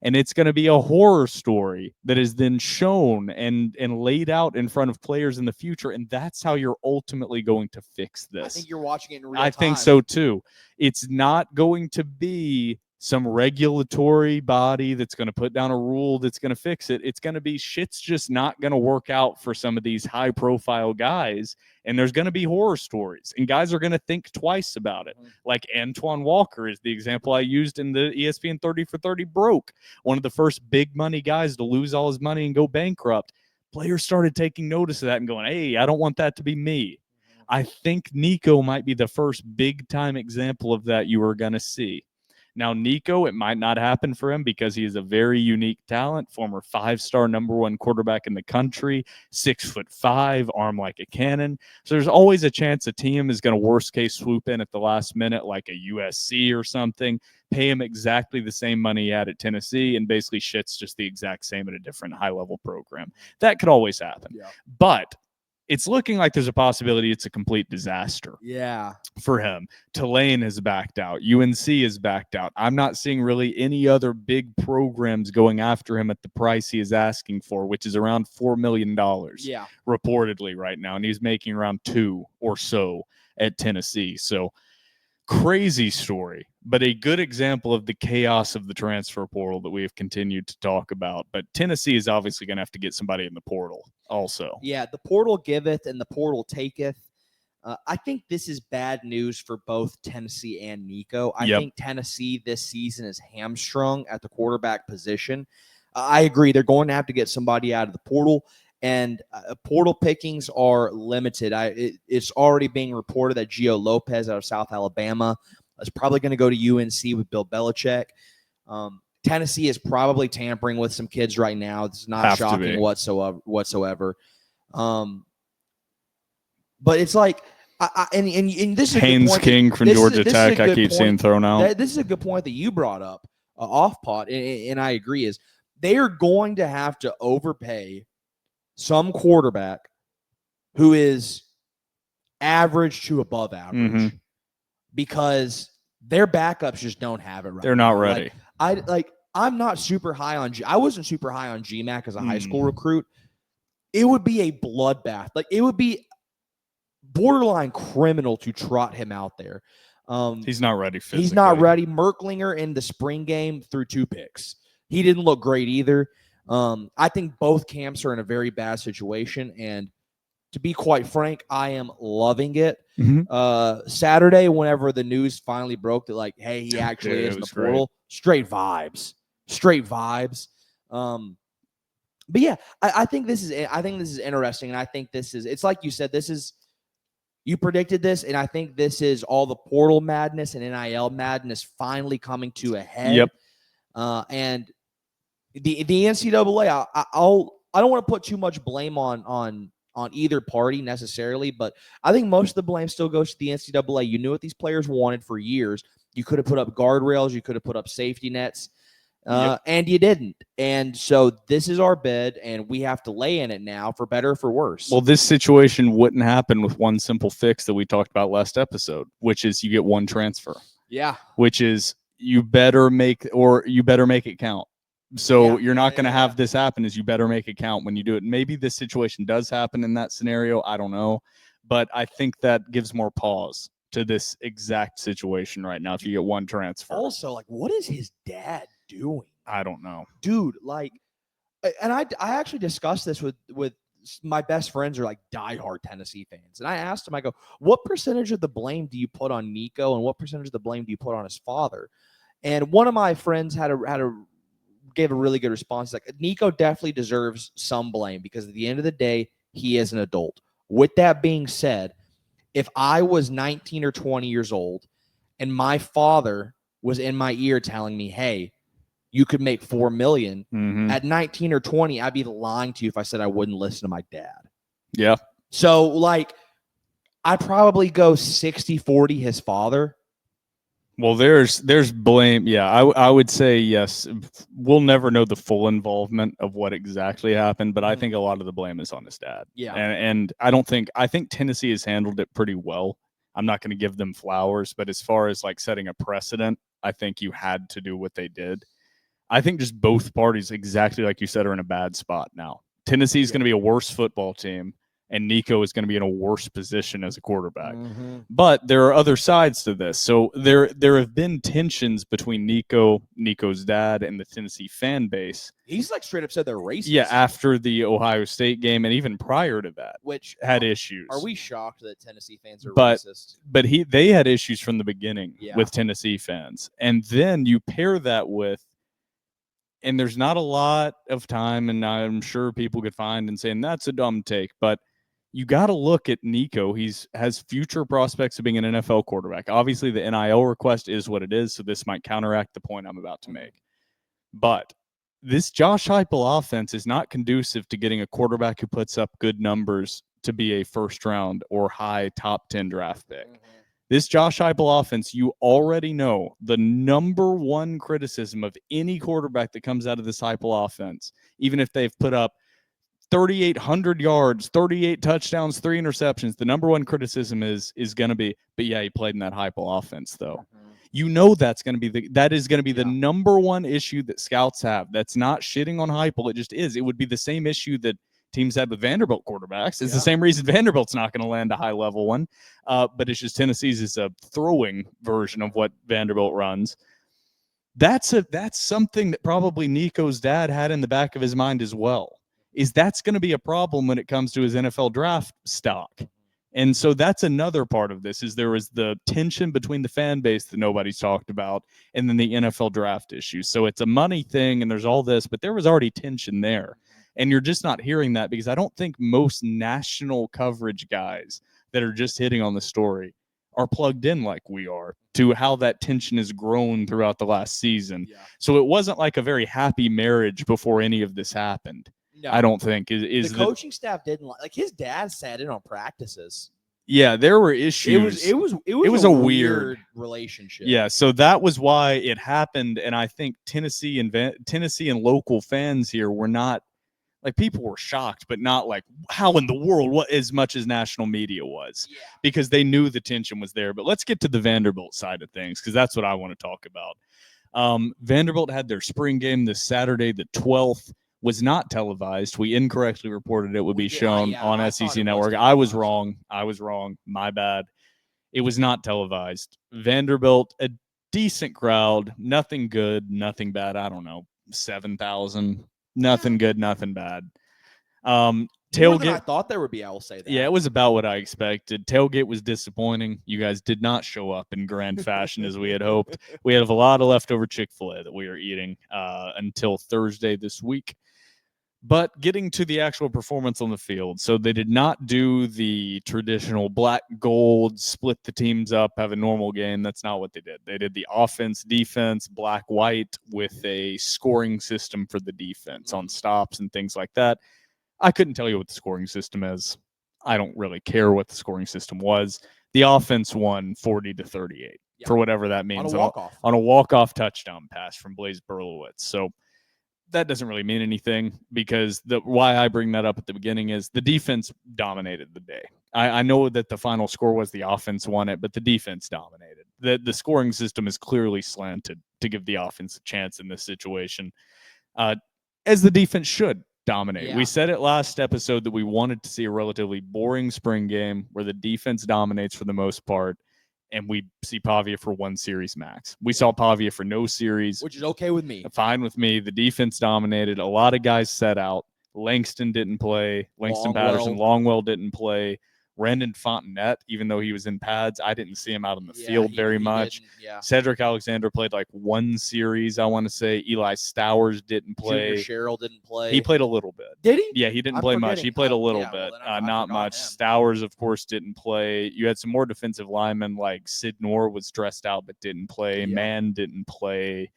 And it's going to be a horror story that is then shown and laid out in front of players in the future. And that's how you're ultimately going to fix this. I think you're watching it in real time. I think so too. It's not going to be some regulatory body that's going to put down a rule that's going to fix it. It's going to be shit's just not going to work out for some of these high profile guys. And there's going to be horror stories, and guys are going to think twice about it. Like Antoine Walker is the example I used in the ESPN 30 for 30 broke. One of the first big money guys to lose all his money and go bankrupt. Players started taking notice of that and going, hey, I don't want that to be me. I think Nico might be the first big time example of that you are going to see. Now, Nico, it might not happen for him because he is a very unique talent, former 5-star #1 quarterback in the country, 6'5", arm like a cannon. So there's always a chance a team is going to worst case swoop in at the last minute, like a USC or something, pay him exactly the same money he had at Tennessee, and basically shit's just the exact same at a different high-level program. That could always happen. Yeah. But it's looking like there's a possibility it's a complete disaster. Yeah. For him. Tulane has backed out. UNC has backed out. I'm not seeing really any other big programs going after him at the price he is asking for, which is around $4 million. Yeah. Reportedly right now. And he's making around 2 or so at Tennessee. So crazy story, but a good example of the chaos of the transfer portal that we have continued to talk about. But Tennessee is obviously going to have to get somebody in the portal also. Yeah, the portal giveth and the portal taketh. I think this is bad news for both Tennessee and Nico. I think Tennessee this season is hamstrung at the quarterback position. I agree. They're going to have to get somebody out of the portal, and portal pickings are limited. It's already being reported that Gio Lopez out of South Alabama is probably going to go to UNC with Bill Belichick. Tennessee is probably tampering with some kids right now. It's not shocking whatsoever. But it's like, and this is Haynes King from Georgia Tech. I keep seeing thrown out. This is a good point that you brought up off pod, and I agree. Is they are going to have to overpay some quarterback who is average to above average because their backups just don't have it right. They're not ready. I'm not super high on I wasn't super high on GMAC as a high school recruit. It would be a bloodbath. Like, it would be borderline criminal to trot him out there. He's not ready physically. He's not ready. Merklinger in the spring game threw 2 picks. He didn't look great either. I think both camps are in a very bad situation, and to be quite frank, I am loving it. Saturday, whenever the news finally broke that, like, hey, he actually is in the portal, straight vibes. But yeah, I think this is interesting, and I think it's like you said, you predicted this, and I think this is all the portal madness and NIL madness finally coming to a head. Yep. And the NCAA, I don't want to put too much blame on either party necessarily, but I think most of the blame still goes to the NCAA. You knew what these players wanted for years. You could have put up guardrails. You could have put up safety nets, and you didn't. And so this is our bed, and we have to lay in it now, for better or for worse. Well, this situation wouldn't happen with one simple fix that we talked about last episode, which is you get one transfer. Yeah. Which is you better make it count. So you're not going to have this happen. Is you better make it count when you do it. Maybe this situation does happen in that scenario. I don't know. But I think that gives more pause to this exact situation right now if you get one transfer. Also, like, what is his dad doing? I don't know. Dude, like, and I actually discussed this with my best friends are like diehard Tennessee fans. And I asked him, I go, what percentage of the blame do you put on Nico and what percentage of the blame do you put on his father? And one of my friends gave a really good response. Like, Nico definitely deserves some blame because at the end of the day, he is an adult. With that being said, if I was 19 or 20 years old and my father was in my ear telling me, hey, you could make $4 million. At 19 or 20, I'd be lying to you if I said I wouldn't listen to my dad. Yeah. So, like, I'd probably go 60-40 his father. Well, there's blame. Yeah, I would say yes. We'll never know the full involvement of what exactly happened, but I think a lot of the blame is on his dad. Yeah. And I think Tennessee has handled it pretty well. I'm not going to give them flowers, but as far as like setting a precedent, I think you had to do what they did. I think just both parties, exactly like you said, are in a bad spot now. Tennessee is going to be a worse football team, and Nico is going to be in a worse position as a quarterback. But there are other sides to this. So there have been tensions between Nico's dad, and the Tennessee fan base. He's like straight up said they're racist. Yeah, after the Ohio State game, and even prior to that, which had issues. Are we shocked that Tennessee fans are racist? But they had issues from the beginning with Tennessee fans, and then you pair that with. And there's not a lot of time, and I'm sure people could find and saying that's a dumb take, but you got to look at Nico. Has future prospects of being an NFL quarterback. Obviously, the NIL request is what it is, so this might counteract the point I'm about to make. But this Josh Heupel offense is not conducive to getting a quarterback who puts up good numbers to be a first-round or high top 10 draft pick. This Josh Heupel offense, you already know the number one criticism of any quarterback that comes out of this Heupel offense, even if they've put up 3,800 yards, 38 touchdowns, 3 interceptions, the number one criticism is going to be, but yeah, he played in that Heupel offense, though. You know that is going to be the number one issue that scouts have. That's not shitting on Heupel. It just is. It would be the same issue that teams had with Vanderbilt quarterbacks. It's the same reason Vanderbilt's not going to land a high-level one, but it's just Tennessee's is a throwing version of what Vanderbilt runs. That's something that probably Nico's dad had in the back of his mind as well, is that's going to be a problem when it comes to his NFL draft stock. And so that's another part of this, is there was the tension between the fan base that nobody's talked about and then the NFL draft issue. So it's a money thing and there's all this, but there was already tension there. And you're just not hearing that because I don't think most national coverage guys that are just hitting on the story are plugged in like we are to how that tension has grown throughout the last season. So it wasn't like a very happy marriage before any of this happened. No. I don't think the coaching staff didn't like his dad sat in on practices. Yeah, there were issues. It was a weird relationship. Yeah, so that was why it happened, and I think Tennessee and local fans here were not like, people were shocked, but not like how in the world, what as much as national media was, because they knew the tension was there. But let's get to the Vanderbilt side of things, because that's what I want to talk about. Vanderbilt had their spring game this Saturday, the 12th. Was not televised. We incorrectly reported it would be shown on SEC Network. I was wrong. My bad. It was not televised. Vanderbilt, a decent crowd. Nothing good, nothing bad. I don't know, 7,000. Nothing good, nothing bad. Tailgate. I thought there would be. I will say that. Yeah, it was about what I expected. Tailgate was disappointing. You guys did not show up in grand fashion as we had hoped. We have a lot of leftover Chick-fil-A that we are eating until Thursday this week. But getting to the actual performance on the field, so they did not do the traditional black gold, split the teams up, have a normal game. That's not what they did. They did the offense, defense, black white with a scoring system for the defense on stops and things like that. I couldn't tell you what the scoring system is. I don't really care what the scoring system was. The offense won 40-38 for whatever that means on a walk-off touchdown pass from Blaise Berlowitz. So that doesn't really mean anything, because why I bring that up at the beginning is the defense dominated the day. I know that the final score was the offense won it, but the defense dominated. The scoring system is clearly slanted to give the offense a chance in this situation. as the defense should dominate. Yeah. We said it last episode that we wanted to see a relatively boring spring game where the defense dominates for the most part, and we see Pavia for one series max. We saw Pavia for no series. Which is okay with me. Fine with me. The defense dominated. A lot of guys set out. Langston didn't play. Langston Patterson, Longwell didn't play. Rendon Fontenette, even though he was in pads, I didn't see him out on the field very much. Yeah. Cedric Alexander played like one series, I want to say. Eli Stowers didn't play. Junior Sherrill didn't play. He played a little bit. Did he? Yeah, he didn't play much. He played a little bit, not much. Stowers, of course, didn't play. You had some more defensive linemen like Sid Noor was dressed out but didn't play. Yeah. Mann didn't play.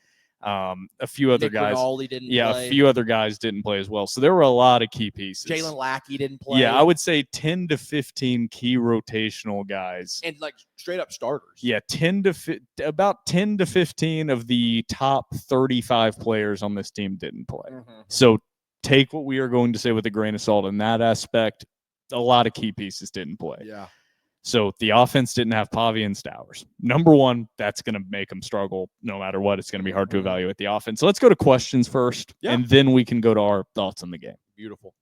A few other guys. Didn't play. A few other guys didn't play as well. So there were a lot of key pieces. Jalen Lackey didn't play. Yeah, I would say 10 to 15 key rotational guys. And like straight up starters. Yeah, about 10 to 15 of the top 35 players on this team didn't play. Mm-hmm. So take what we are going to say with a grain of salt in that aspect. A lot of key pieces didn't play. Yeah. So the offense didn't have Pavia and Stowers. Number one, that's going to make them struggle no matter what. It's going to be hard to evaluate the offense. So let's go to questions first, and then we can go to our thoughts on the game. Beautiful.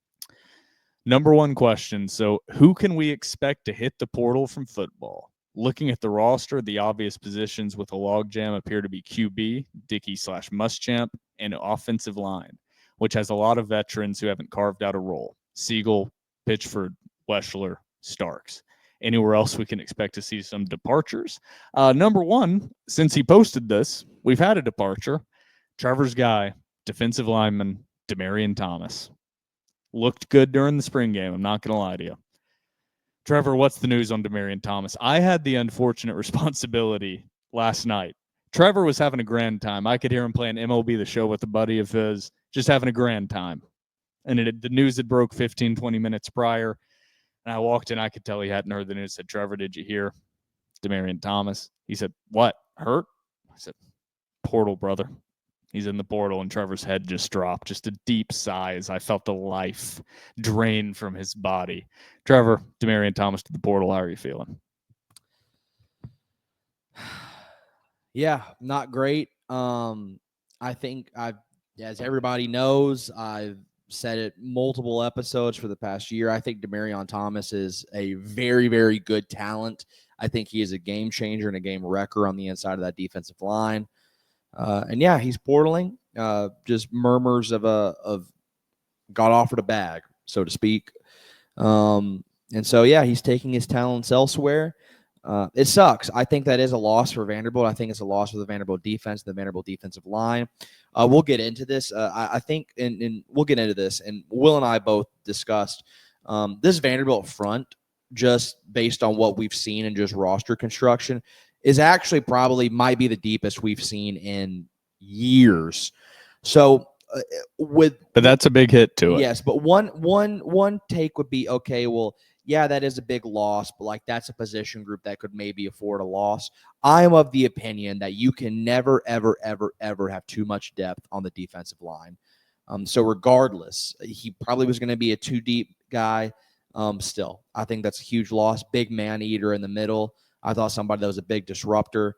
Number one question. So who can we expect to hit the portal from football? Looking at the roster, the obvious positions with a logjam appear to be QB, Dickey/Muschamp, and offensive line, which has a lot of veterans who haven't carved out a role. Siegel, Pitchford, Weschler, Starks. Anywhere else we can expect to see some departures? Number one, since he posted this, we've had a departure. Trevor's guy, defensive lineman, Demarion Thomas. Looked good during the spring game. I'm not going to lie to you. Trevor, what's the news on Demarion Thomas? I had the unfortunate responsibility last night. Trevor was having a grand time. I could hear him playing MLB The Show with a buddy of his, just having a grand time. And the news had broke 15, 20 minutes prior. And I walked in, I could tell he hadn't heard the news. I said, Trevor, did you hear Demarion Thomas? He said, what, hurt? I said, portal, brother. He's in the portal, and Trevor's head just dropped. Just a deep sigh as I felt the life drain from his body. Trevor, Demarion Thomas to the portal. How are you feeling? Yeah, not great. I think as everybody knows, I've said it multiple episodes for the past year. I think Demarion Thomas is a very, very good talent. I think he is a game changer and a game wrecker on the inside of that defensive line. And yeah, he's portaling. Just murmurs of got offered a bag, so to speak. And so yeah, he's taking his talents elsewhere. It sucks. I think that is a loss for Vanderbilt. I think it's a loss for the Vanderbilt defense, the Vanderbilt defensive line. We'll get into this. I think, and we'll get into this, and Will and I both discussed this Vanderbilt front, just based on what we've seen in just roster construction, is actually probably might be the deepest we've seen in years. So but that's a big hit to it. Yes, but one take would be, okay, well, yeah, that is a big loss, but like that's a position group that could maybe afford a loss. I am of the opinion that you can never, ever, ever, ever have too much depth on the defensive line. So regardless, he probably was going to be a too deep guy. Still, I think that's a huge loss. Big man eater in the middle. I thought somebody that was a big disruptor.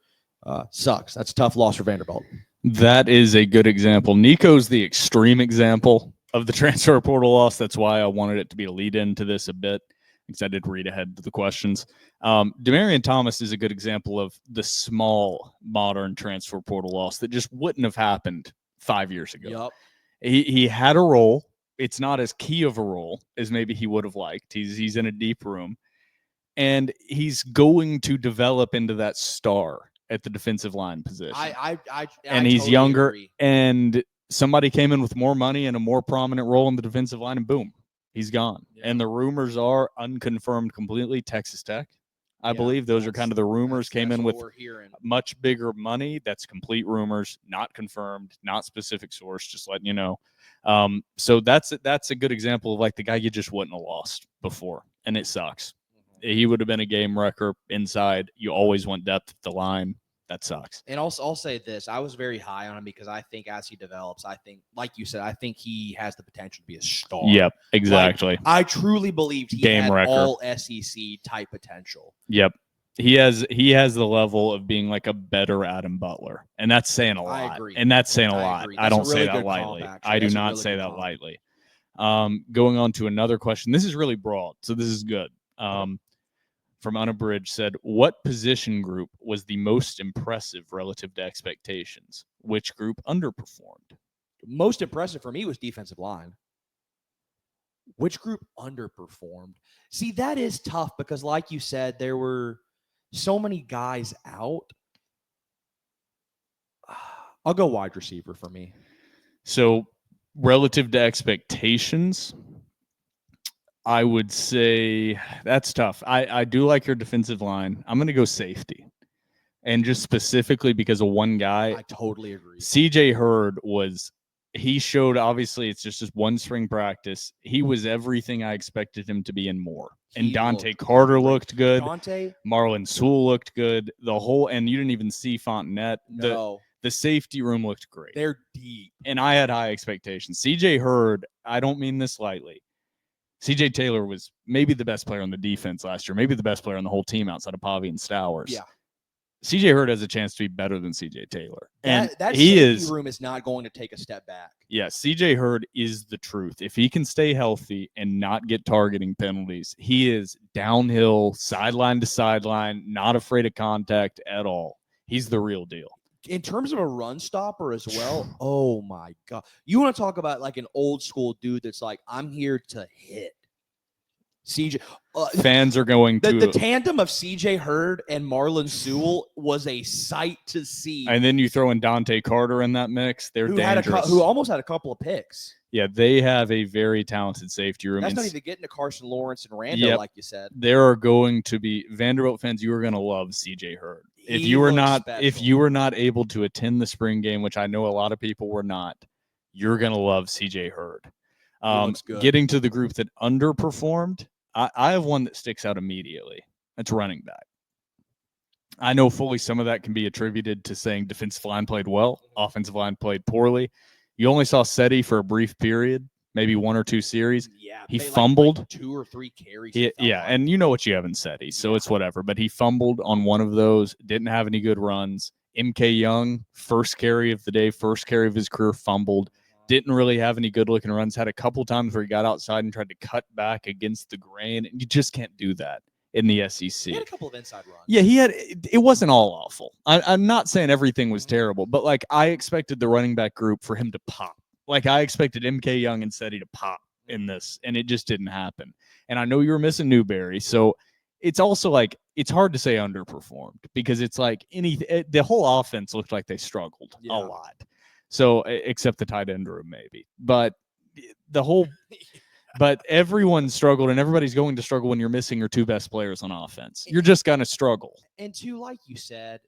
Sucks. That's a tough loss for Vanderbilt. That is a good example. Nico's the extreme example of the transfer portal loss. That's why I wanted it to be a lead into this a bit, because I did read ahead to the questions. Demarion Thomas is a good example of the small modern transfer portal loss that just wouldn't have happened 5 years ago. Yep. He had a role. It's not as key of a role as maybe he would have liked. He's in a deep room, and he's going to develop into that star at the defensive line position. And he's totally younger, agree. and somebody came in with more money and a more prominent role in the defensive line, and boom, he's gone. Yeah. And the rumors are unconfirmed completely. Texas Tech, I believe those are kind of the rumors. Came in with much bigger money. That's complete rumors, not confirmed, not specific source, just letting you know. So that's a good example of like the guy you just wouldn't have lost before, and it sucks. He would have been a game wrecker inside. You always want depth at the line. That sucks. And also, I'll say this. I was very high on him because I think as he develops, I think, like you said, I think he has the potential to be a star. Yep, exactly. Like, I truly believed he game had wrecker. all SEC type potential. Yep. He has the level of being like a better Adam Butler, and that's saying a lot. I agree. And that's saying a I lot. agree. I That's a don't say really that good comp, lightly. actually. I do That's a not really say good that comp. lightly. Going on to another question. This is really broad, so this is good. From Unabridged said, what position group was the most impressive relative to expectations? Which group underperformed? Most impressive for me was defensive line. Which group underperformed? See, that is tough because, like you said, there were so many guys out. I'll go wide receiver for me. So, relative to expectations, I would say that's tough. I do like your defensive line. I'm going to go safety. And just specifically because of one guy. I totally agree. CJ Hurd he showed, obviously, it's just one spring practice. He was everything I expected him to be and more. And Dante Carter looked good. Marlon Sewell looked good. And you didn't even see Fontenette. No. The safety room looked great. They're deep. And I had high expectations. CJ Hurd, I don't mean this lightly. CJ Taylor was maybe the best player on the defense last year, maybe the best player on the whole team outside of Pavi and Stowers. Yeah. CJ Hurd has a chance to be better than CJ Taylor. And that he safety room is not going to take a step back. Yeah, CJ Hurd is the truth. If he can stay healthy and not get targeting penalties, he is downhill, sideline to sideline, not afraid of contact at all. He's the real deal. In terms of a run stopper as well, oh my God. You want to talk about like an old school dude that's like, I'm here to hit. CJ. Fans are going to. The tandem of CJ Hurd and Marlon Sewell was a sight to see. And then you throw in Dante Carter in that mix. They're dangerous. Who almost had a couple of picks. Yeah, they have a very talented safety room. That's not even getting to Carson Lawrence and Randall, like you said. There are going to be Vanderbilt fans. You are going to love CJ Hurd. If you were not able to attend the spring game, which I know a lot of people were not, you're going to love CJ Hurd. Getting to the group that underperformed, I have one that sticks out immediately. That's running back. I know fully some of that can be attributed to saying defensive line played well, offensive line played poorly. You only saw Seti for a brief period, maybe one or two series. Yeah, he fumbled. Like 2 or 3 carries. And you know what you have in Seti, so it's whatever. But he fumbled on one of those, didn't have any good runs. MK Young, first carry of the day, first carry of his career, fumbled. Didn't really have any good-looking runs. Had a couple times where he got outside and tried to cut back against the grain. And you just can't do that in the SEC. He had a couple of inside runs. Yeah, he had. It wasn't all awful. I'm not saying everything was terrible, but like I expected the running back group for him to pop. Like I expected MK Young and Seti to pop in this, and it just didn't happen. And I know you were missing Newberry, so it's also like it's hard to say underperformed because it's like the whole offense looked like they struggled a lot. So except the tight end room maybe, but but everyone struggled, and everybody's going to struggle when you're missing your 2 best players on offense. You're just going to struggle. And like you said,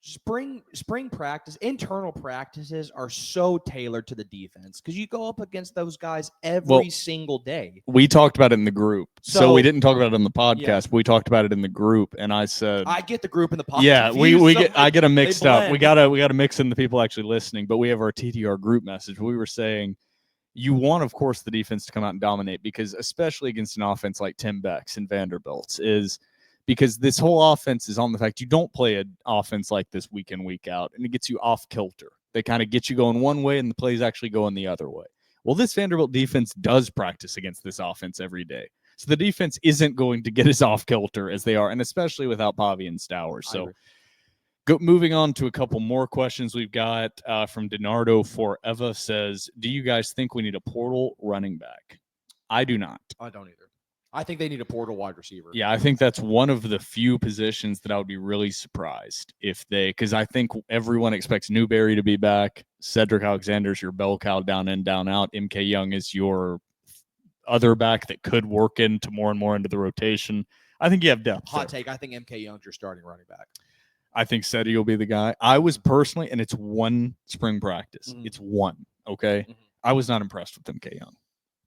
spring practice, internal practices are so tailored to the defense because you go up against those guys every single day. We talked about it in the group, so we didn't talk about it on the podcast. But we talked about it in the group, and I said, I get the group and the podcast. Yeah, I get them mixed up. We gotta mix in the people actually listening, but we have our TTR group message. We were saying you want, of course, the defense to come out and dominate because especially against an offense like Tim Beck's and Vanderbilt's because this whole offense is on the fact you don't play an offense like this week in, week out, and it gets you off kilter. They kind of get you going one way, and the plays actually going the other way. Well, this Vanderbilt defense does practice against this offense every day. So the defense isn't going to get as off kilter as they are, and especially without Pavi and Stowers. So moving on to a couple more questions we've got from Donardo for Eva says, do you guys think we need a portal running back? I do not. I don't either. I think they need a portal wide receiver. Yeah, I think that's one of the few positions that I would be really surprised if because I think everyone expects Newberry to be back. Cedric Alexander's your bell cow down in, down out. MK Young is your other back that could work into more and more into the rotation. I think you have depth. Hot take. I think MK Young's your starting running back. I think Seti will be the guy. I was personally, and it's one spring practice. Mm-hmm. It's one, okay? Mm-hmm. I was not impressed with MK Young.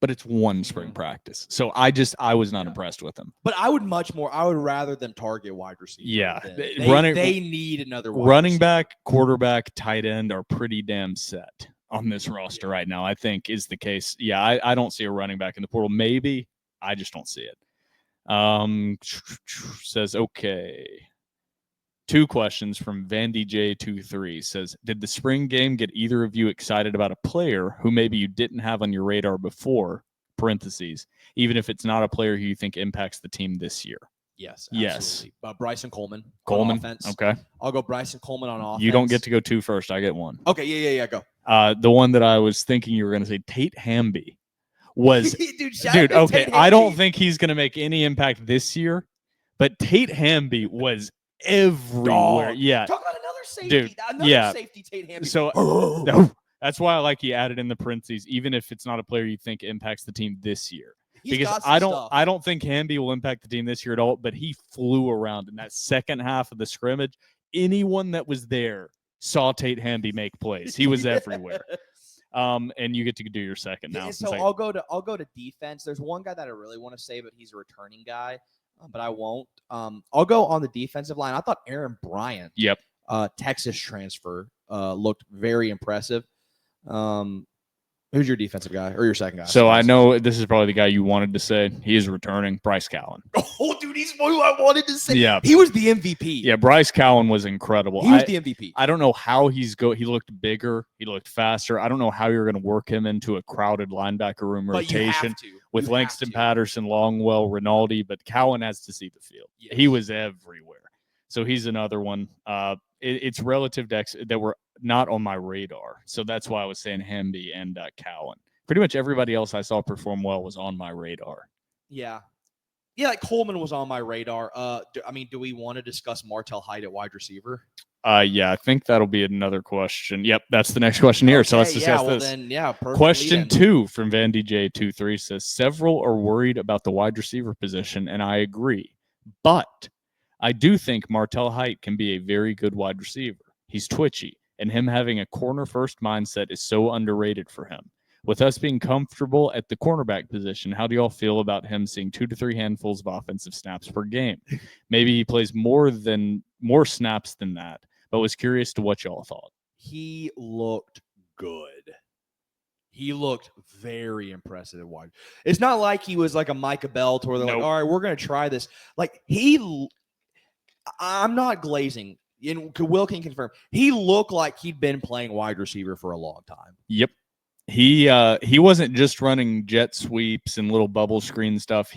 But it's one spring practice. So I was not impressed with him. But I would rather them target wide receiver. Yeah. They need another running back, quarterback, tight end are pretty damn set on this roster right now, I think is the case. Yeah, I don't see a running back in the portal. Maybe. I just don't see it. Says, okay. 2 questions from VandyJ23 says, did the spring game get either of you excited about a player who maybe you didn't have on your radar before, parentheses, even if it's not a player who you think impacts the team this year? Yes, Yes. absolutely. Bryson Coleman. Coleman, on offense. okay. I'll go Bryson Coleman on offense. You don't get to go 2 first. I get 1. Okay, yeah, go. The one that I was thinking you were going to say, Tate Hamby, was dude. Okay, I don't think he's going to make any impact this year, but Tate Hamby was everywhere. Yeah, Talk about another safety. Dude, Another safety, Tate Hamby. So that's why I like you added in the parentheses, even if it's not a player you think impacts the team this year. Because I don't think Hamby will impact the team this year at all, but he flew around in that second half of the scrimmage. Anyone that was there saw Tate Hamby make plays. He was everywhere. And you get to do your second now. So I'll go to defense. There's one guy that I really want to say, but he's a returning guy, but I won't. I'll go on the defensive line. I thought Aaron Bryant, Texas transfer, looked very impressive. Who's your defensive guy or your second guy? So I know this is probably the guy you wanted to say. He is returning, Bryce Cowan. Oh, dude, he's who I wanted to say. Yeah. He was the MVP. Yeah, Bryce Cowan was incredible. He was the MVP. I don't know how he looked bigger. He looked faster. I don't know how you're going to work him into a crowded linebacker room rotation with Langston Patterson, Longwell, Rinaldi, but Cowan has to see the field. Yes. He was everywhere. So he's another one. It's relative to that were not on my radar. So that's why I was saying Hamby and Cowan. Pretty much everybody else I saw perform well was on my radar. Yeah. Yeah, like Coleman was on my radar. Do we want to discuss Martell Hyde at wide receiver? Yeah, I think that'll be another question. Yep, that's the next question here. So let's discuss this. Question 2 from VandyJ23 says, several are worried about the wide receiver position, and I agree. But I do think Martell Hyde can be a very good wide receiver. He's twitchy, and him having a corner-first mindset is so underrated for him. With us being comfortable at the cornerback position, how do y'all feel about him seeing 2 to 3 handfuls of offensive snaps per game? Maybe he plays more snaps than that, but was curious to what y'all thought. He looked good. He looked very impressive at wide. It's not like he was like a Micah Belt where they're like, all right, we're going to try this. Like I'm not glazing. Will can confirm. He looked like he'd been playing wide receiver for a long time. Yep. He wasn't just running jet sweeps and little bubble screen stuff.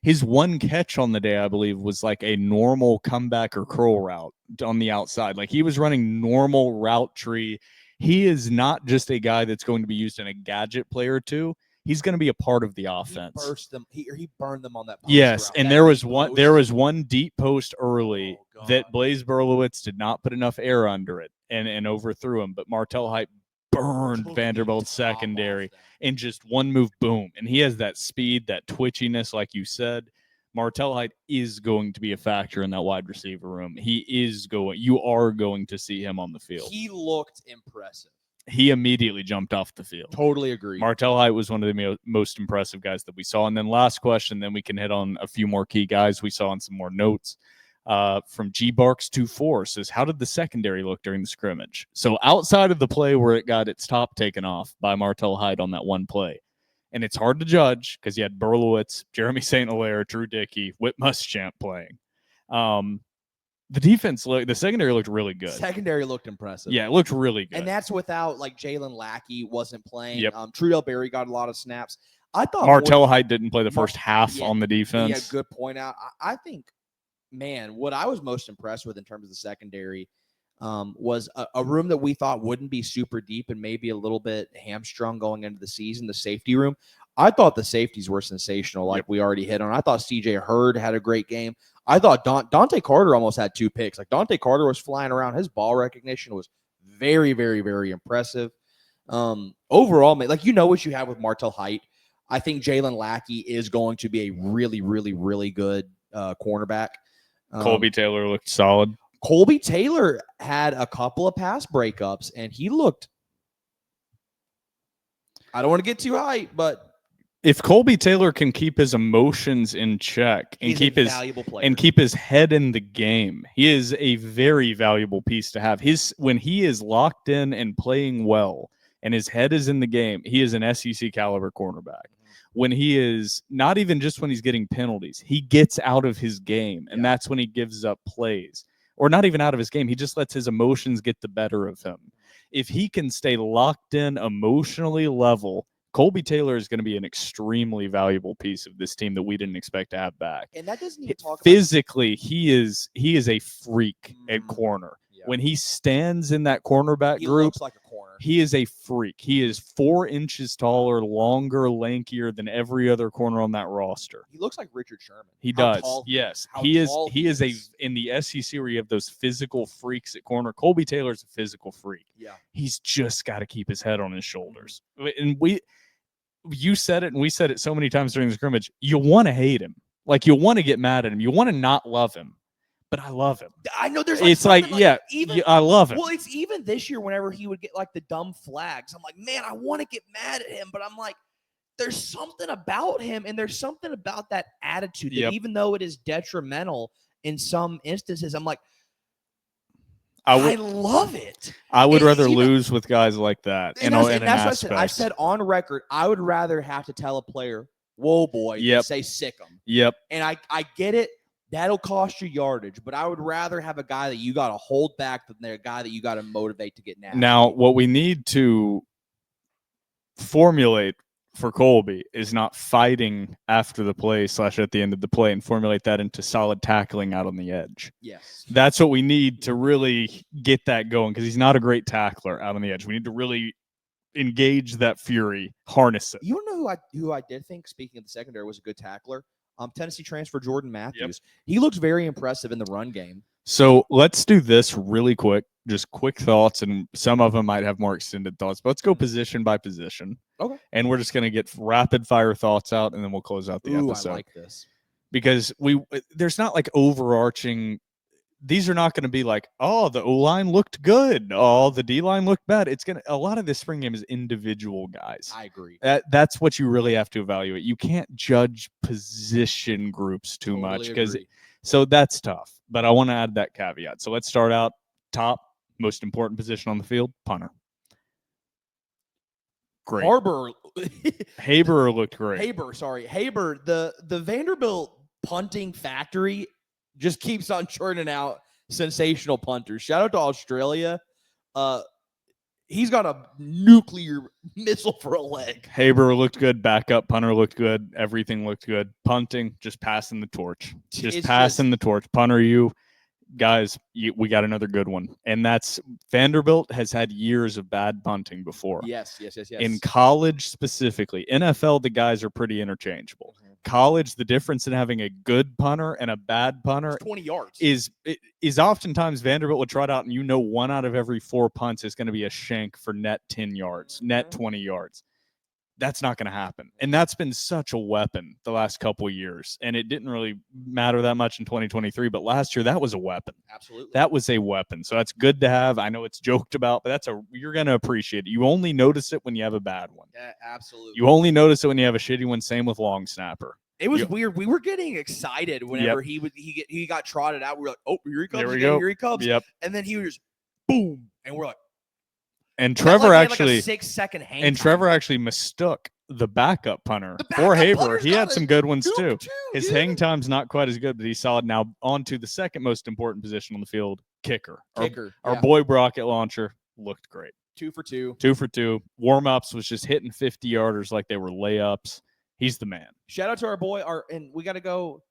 His one catch on the day, I believe, was like a normal comeback or curl route on the outside. Like he was running normal route tree. He is not just a guy that's going to be used in a gadget play or two. He's going to be a part of the offense. He burst them. He burned them on that post yes, route. and there was one deep post early that Blaze Berlowitz did not put enough air under it and overthrew him. But Martell Hyde burned Vanderbilt's secondary and just one move, boom. And he has that speed, that twitchiness, like you said. Martell Hyde is going to be a factor in that wide receiver room. You are going to see him on the field. He looked impressive. He immediately jumped off the field. Totally agree. Martell Hyde was one of the most impressive guys that we saw. And then last question, then we can hit on a few more key guys we saw on some more notes. From GBarks24 says, how did the secondary look during the scrimmage? So outside of the play where it got its top taken off by Martell Hyde on that one play, and it's hard to judge because you had Berlowitz, Jeremy St. Hilaire, Drew Dickey, Whit Muschamp playing. The secondary looked really good. Secondary looked impressive. Yeah, it looked really good. And that's without like Jalen Lackey wasn't playing. Yep. Trudell Berry got a lot of snaps. I thought Martell Hyde didn't play the first half on the defense. Yeah, good point out. I think, man, what I was most impressed with in terms of the secondary was a room that we thought wouldn't be super deep and maybe a little bit hamstrung going into the season, the safety room. I thought the safeties were sensational, like we already hit on. I thought C.J. Hurd had a great game. I thought Dante Carter almost had 2 picks. Like Dante Carter was flying around. His ball recognition was very, very, very impressive. Overall, like what you have with Martell Hyde. I think Jalen Lackey is going to be a really, really, really good cornerback. Colby Taylor looked solid. Colby Taylor had a couple of pass breakups, and he looked. I don't want to get too hype, but if Colby Taylor can keep his emotions in check and keep his head in the game, he is a very valuable piece to have. When he is locked in and playing well and his head is in the game, he is an SEC caliber cornerback. When he is not even just when he's getting penalties, he gets out of his game, and that's when he gives up plays. Or not even out of his game, he just lets his emotions get the better of him. If he can stay locked in emotionally level, Colby Taylor is going to be an extremely valuable piece of this team that we didn't expect to have back. And that doesn't even talk physically, he is a freak at corner. Yeah. When he stands in that cornerback he group, looks like a corner. he is a freak. He is 4 inches taller, longer, lankier than every other corner on that roster. He looks like Richard Sherman. He How does. tall Yes. How He is tall he is a in the SEC where you have those physical freaks at corner. Colby Taylor's a physical freak. Yeah. He's just got to keep his head on his shoulders. And you said it and we said it so many times during the scrimmage. You want to hate him. Like you want to get mad at him. You want to not love him. But I love him. I know there's It's like even, I love him. Well, it's even this year whenever he would get like the dumb flags. I'm like, man, I want to get mad at him, but I'm like, there's something about him and there's something about that attitude that even though it is detrimental in some instances, I'm like, I love it. I would rather lose with guys like that. And that's what I said. I said on record, I would rather have to tell a player, whoa, boy, than say sick him. Yep. And I get it. That'll cost you yardage, but I would rather have a guy that you got to hold back than a guy that you got to motivate to get nasty. Now, what we need to formulate for Colby is not fighting after the play / at the end of the play and formulate that into solid tackling out on the edge. Yes. That's what we need to really get that going because he's not a great tackler out on the edge. We need to really engage that fury, harness it. You don't know who I did think, speaking of the secondary, was a good tackler? Tennessee transfer Jordan Matthews. Yep. He looks very impressive in the run game. So let's do this really quick. Just quick thoughts, and some of them might have more extended thoughts. But let's go position by position. Okay. And we're just going to get rapid fire thoughts out, and then we'll close out the episode. I like this. Because there's not like overarching. These are not going to be like, oh, the O-line looked good. Oh, the D-line looked bad. A lot of this spring game is individual guys. I agree. That's what you really have to evaluate. You can't judge position groups too much because so that's tough. But I want to add that caveat. So let's start out top, most important position on the field, punter. Great. Haber looked great. Haber, the Vanderbilt punting factory just keeps on churning out sensational punters. Shout out to Australia. He's got a nuclear missile for a leg. Haber looked good. Backup punter looked good. Everything looked good. Punting, just passing the torch. Just passing the torch. Punter, we got another good one. And that's Vanderbilt has had years of bad punting before. Yes. In college specifically. NFL, the guys are pretty interchangeable. College, the difference in having a good punter and a bad punter 20 yards is oftentimes Vanderbilt would trot out and 1 out of every 4 punts is going to be a shank for net 10 yards, net 20 yards. That's not going to happen. And that's been such a weapon the last couple of years. And it didn't really matter that much in 2023, but last year that was a weapon. Absolutely. That was a weapon. So that's good to have. I know it's joked about, but you're going to appreciate it. You only notice it when you have a bad one. Yeah, absolutely. You only notice it when you have a shitty one. Same with long snapper. It was weird. We were getting excited whenever he got trotted out. We were like, oh, here he comes. There we go. Here he comes. Yep. And then he was just boom. And we're like, and Trevor actually, like a 6-second hang and time. Trevor actually mistook the backup punter for Haber. He had some good ones too. His hang time's not quite as good, but he's solid. Now on to the second most important position on the field, kicker. Our boy rocket launcher looked great. 2 for 2. 2 for 2. Warm-ups was just hitting 50-yarders like they were layups. He's the man. Shout out to our boy, and we got to go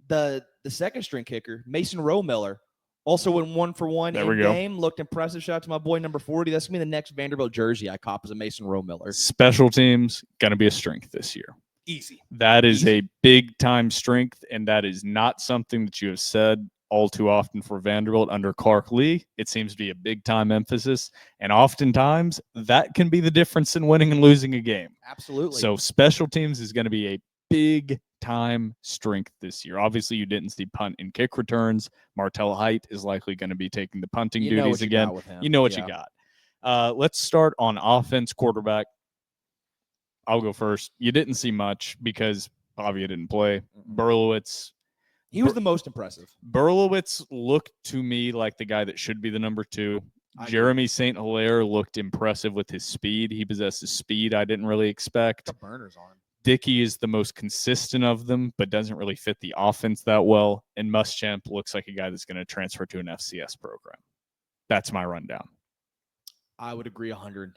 the second string kicker, Mason Rowe-Miller. Also went 1 for 1 in game. Looked impressive. Shout out to my boy, number 40. That's going to be the next Vanderbilt jersey I cop as a Mason Rowe-Miller. Special teams, going to be a strength this year. Easy. That is a big-time strength, and that is not something that you have said all too often for Vanderbilt under Clark Lee. It seems to be a big-time emphasis, and oftentimes that can be the difference in winning and losing a game. Absolutely. So special teams is going to be a big-time strength this year. Obviously, you didn't see punt and kick returns. Martell Height is likely going to be taking the punting duties again. You know what you got. Let's start on offense, quarterback. I'll go first. You didn't see much because Pavia didn't play. Berlowitz. He was the most impressive. Berlowitz looked to me like the guy that should be the number 2. Jeremy St. Hilaire looked impressive with his speed. He possesses speed I didn't really expect. The burners on him. Dickey is the most consistent of them, but doesn't really fit the offense that well. And Muschamp looks like a guy that's going to transfer to an FCS program. That's my rundown. I would agree 110%.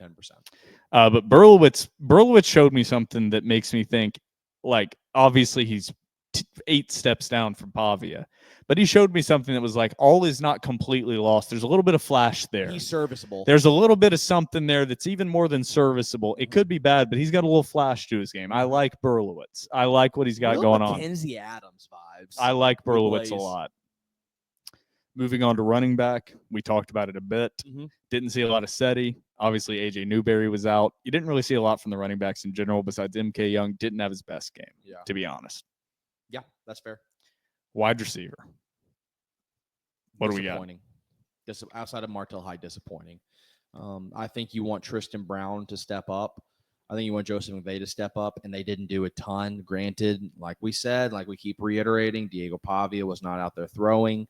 But Berlowitz showed me something that makes me think, like, obviously he's 8 steps down from Pavia, but he showed me something that was like, all is not completely lost. There's a little bit of flash there. He's serviceable. There's a little bit of something there that's even more than serviceable. It could be bad, but he's got a little flash to his game. I like Berlowitz. I like what he's got going on. Mackenzie Adams vibes. I like Berlowitz a lot. Moving on to running back, we talked about it a bit. Didn't see a lot of SETI. Obviously, A.J. Newberry was out. You didn't really see a lot from the running backs in general besides M.K. Young. Didn't have his best game, to be honest. Yeah, that's fair. Wide receiver. What do we got? Outside of Martell Hyde, disappointing. I think you want Tristan Brown to step up. I think you want Joseph McVay to step up, and they didn't do a ton. Granted, like we said, like we keep reiterating, Diego Pavia was not out there throwing.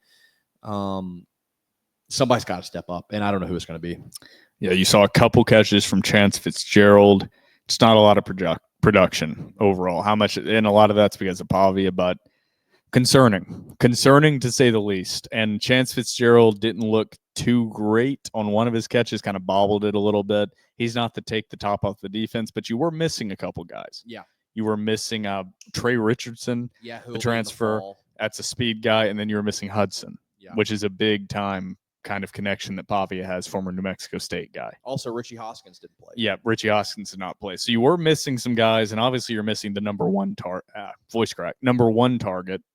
Somebody's got to step up, and I don't know who it's going to be. Yeah, you saw a couple catches from Chance Fitzgerald. It's not a lot of production overall. How much, and a lot of that's because of Pavia, but concerning to say the least. And Chance Fitzgerald didn't look too great on one of his catches, kind of bobbled it a little bit. He's not to take the top off the defense, but you were missing a couple guys. Yeah. You were missing Trey Richardson, the transfer. That's a speed guy, and then you were missing Hudson, which is a big time kind of connection that Pavia has, former New Mexico State guy. Also, Richie Hoskins didn't play. Yeah, Richie Hoskins did not play. So you were missing some guys, and obviously you're missing the number one target,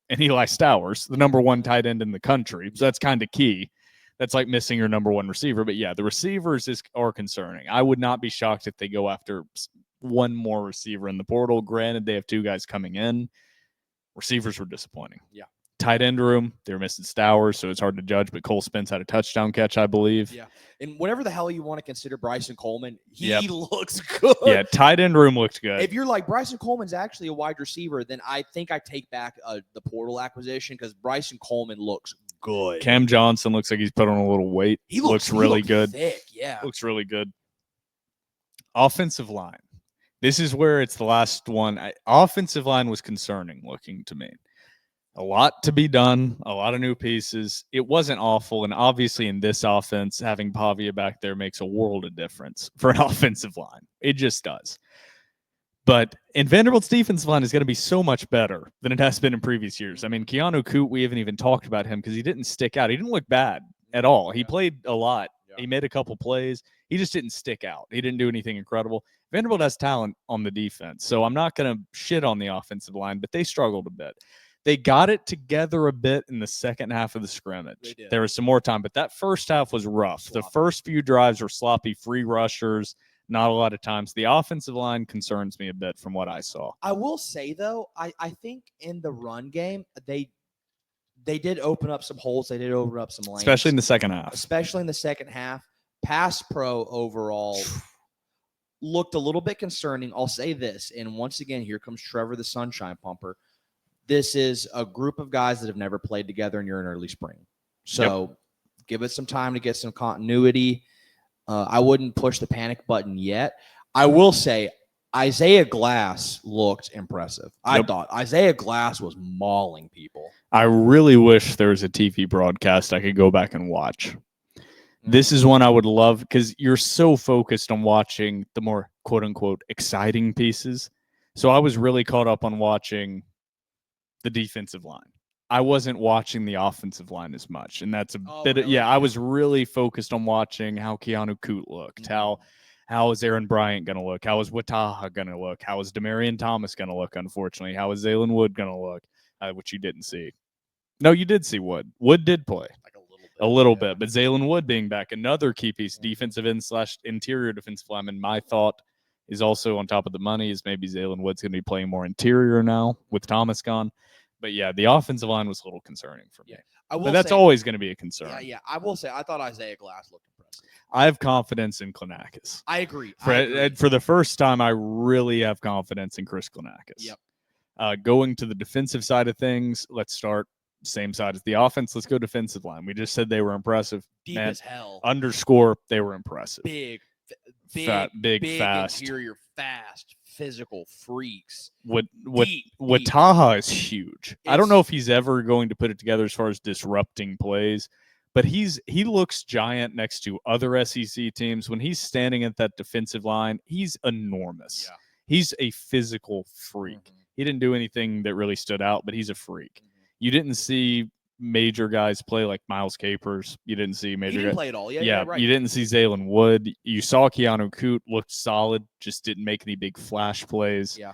and Eli Stowers, the number one tight end in the country. So that's kind of key. That's like missing your number one receiver. But yeah, the receivers are concerning. I would not be shocked if they go after one more receiver in the portal. Granted, they have 2 guys coming in. Receivers were disappointing. Yeah. Tight end room, they're missing Stowers, so it's hard to judge, but Cole Spence had a touchdown catch, I believe. Yeah. And whatever the hell you want to consider Bryson Coleman, he looks good. Yeah, tight end room looked good. If you're like, Bryson Coleman's actually a wide receiver, then I think I take back the portal acquisition because Bryson Coleman looks good. Cam Johnson looks like he's put on a little weight. He looks really good. Thick, yeah. Looks really good. Offensive line. This is where it's the last one. Offensive line was concerning looking to me. A lot to be done, a lot of new pieces. It wasn't awful, and obviously in this offense, having Pavia back there makes a world of difference for an offensive line. It just does. But in Vanderbilt's defensive line is going to be so much better than it has been in previous years. I mean, Keanu Coote, we haven't even talked about him because he didn't stick out. He didn't look bad at all. He played a lot. He made a couple plays. He just didn't stick out. He didn't do anything incredible. Vanderbilt has talent on the defense, so I'm not going to shit on the offensive line, but they struggled a bit. They got it together a bit in the second half of the scrimmage. There was some more time, but that first half was rough. Sloppy. The first few drives were sloppy, free rushers, not a lot of times. The offensive line concerns me a bit from what I saw. I will say, though, I think in the run game, they did open up some holes. They did open up some lanes. Especially in the second half. Pass pro overall looked a little bit concerning. I'll say this, and once again, here comes Trevor the Sunshine Pumper. This is a group of guys that have never played together, and you're in early spring. So give it some time to get some continuity. I wouldn't push the panic button yet. I will say Isaiah Glass looked impressive. I thought Isaiah Glass was mauling people. I really wish there was a TV broadcast I could go back and watch. This is one I would love because you're so focused on watching the more quote-unquote exciting pieces. So I was really caught up on watching the defensive line. I wasn't watching the offensive line as much. And that's I was really focused on watching how Keanu Coote looked, how is Aaron Bryant going to look, how is Wataha going to look, how is Demarion Thomas going to look, unfortunately, how is Zaylen Wood going to look, which you didn't see. No, you did see Wood. Wood did play. A little bit, but Zaylen Wood being back, another key piece, defensive end / interior defensive lineman. My thought is also on top of the money is maybe Zaylen Wood's going to be playing more interior now with Thomas gone. But yeah, the offensive line was a little concerning for me. But that's always going to be a concern. Yeah. I will say I thought Isaiah Glass looked impressive. I have confidence in Klenakis. I agree. For the first time, I really have confidence in Chris Klenakis. Yep. Going to the defensive side of things, let's start same side as the offense. Let's go defensive line. We just said they were impressive. Deep Man, as hell. underscore, they were impressive. Big, Big, fast. interior, fast, physical freaks. What Deep. Taha is huge. I don't It's- know if he's ever going to put it together as far as disrupting plays, but he looks giant next to other SEC teams. When he's standing at that defensive line, he's enormous. Yeah. He's a physical freak. He didn't do anything that really stood out, but he's a freak. You didn't see major guys play like Miles Capers. You didn't see major He didn't guys. play at all. Yeah, right. You didn't see Zaylen Wood. You saw Keanu Coote looked solid, just didn't make any big flash plays. Yeah.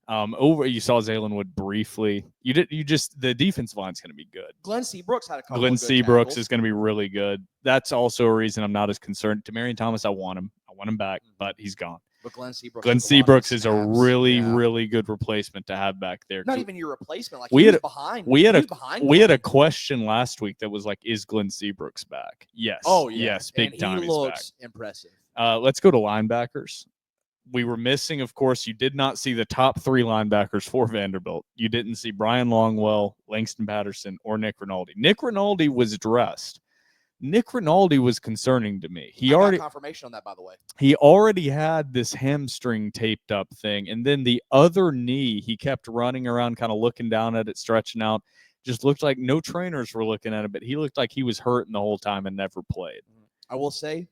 You saw Zaylen Wood briefly. The defensive line's going to be good. Glenn Seabrooks had a couple Glenn of good Seabrooks tackles. is going to be really good. That's also a reason I'm not as concerned. Demarion Thomas, I want him. I want him back, but he's gone. But Glenn Seabrooks. Glenn took a lot of Seabrooks is a snaps. really, Yeah. really good replacement to have back there. Not even your replacement. Like We he had was a- behind. We had he a was behind we had a Glenn. question last week that was like, is Glenn Seabrooks back? Yes. Oh yeah. Yes, big and time. He He's back. looks impressive. Let's go to linebackers. We were missing, of course, you did not see the top 3 linebackers for Vanderbilt. You didn't see Brian Longwell, Langston Patterson, or Nick Rinaldi. Nick Rinaldi was dressed. Nick Rinaldi was concerning to me. I got confirmation on that, by the way. He already had this hamstring taped up thing, and then the other knee, he kept running around, kind of looking down at it, stretching out. Just looked like no trainers were looking at it, but he looked like he was hurting the whole time and never played. I will say,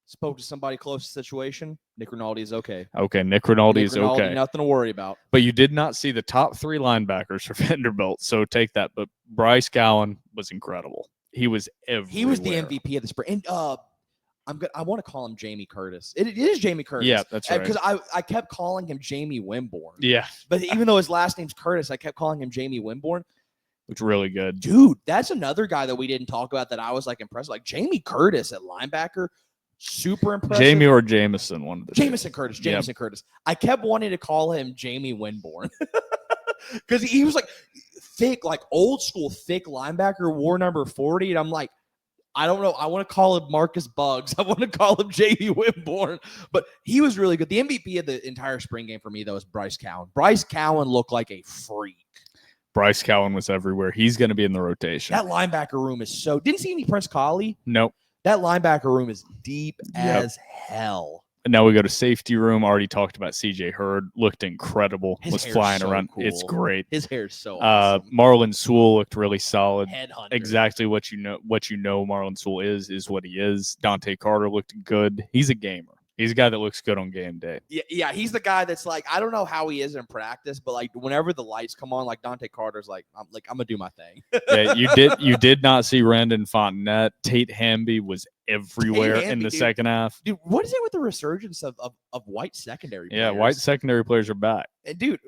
spoke to somebody close to the situation. Nick Rinaldi is okay. Okay, Nick Rinaldi Nick is Rinaldi, okay. nothing to worry about. But you did not see the top 3 linebackers for Vanderbilt, so take that. But Bryce Cowan was incredible. He was everywhere. He was the MVP of the spring. And I want to call him Jamie Curtis. It is Jamie Curtis. Yeah, that's right. Because I kept calling him Jamie Wimborne. Yeah, But even though his last name's Curtis, I kept calling him Jamie Wimborne. looked really good. Dude, that's another guy that we didn't talk about that I was like impressed. Like Jamie Curtis at linebacker, super impressive. Jamie or Jameson, one of the two. Jamison Curtis. I kept wanting to call him Jamie Winborn because he was like thick, like old school thick linebacker, wore number 40. And I'm like, I don't know. I want to call him Marcus Buggs. I want to call him Jamie Winborn, but he was really good. The MVP of the entire spring game for me, though, is Bryce Cowan. Bryce Cowan looked like a freak. Bryce Cowan was everywhere. He's going to be in the rotation. That linebacker room is so. Didn't see any Prince Collie. Nope. That linebacker room is deep Yep. as hell. And now we go to safety room. Already talked about CJ Hurd. Looked incredible. His was hair's flying so around. cool. It's great. His hair's so awesome. Marlon Sewell looked really solid. Headhunter. Exactly what you know. What you know, Marlon Sewell is what he is. Dante Carter looked good. He's a gamer. He's a guy that looks good on game day. Yeah, he's the guy that's like, I don't know how he is in practice, but like whenever the lights come on, like Dante Carter's like, I'm gonna do my thing. Yeah, you did not see Randon Fontenette. Tate Hamby was everywhere in the second half. Dude, what is it with the resurgence of white secondary players? Yeah, white secondary players are back. And dude.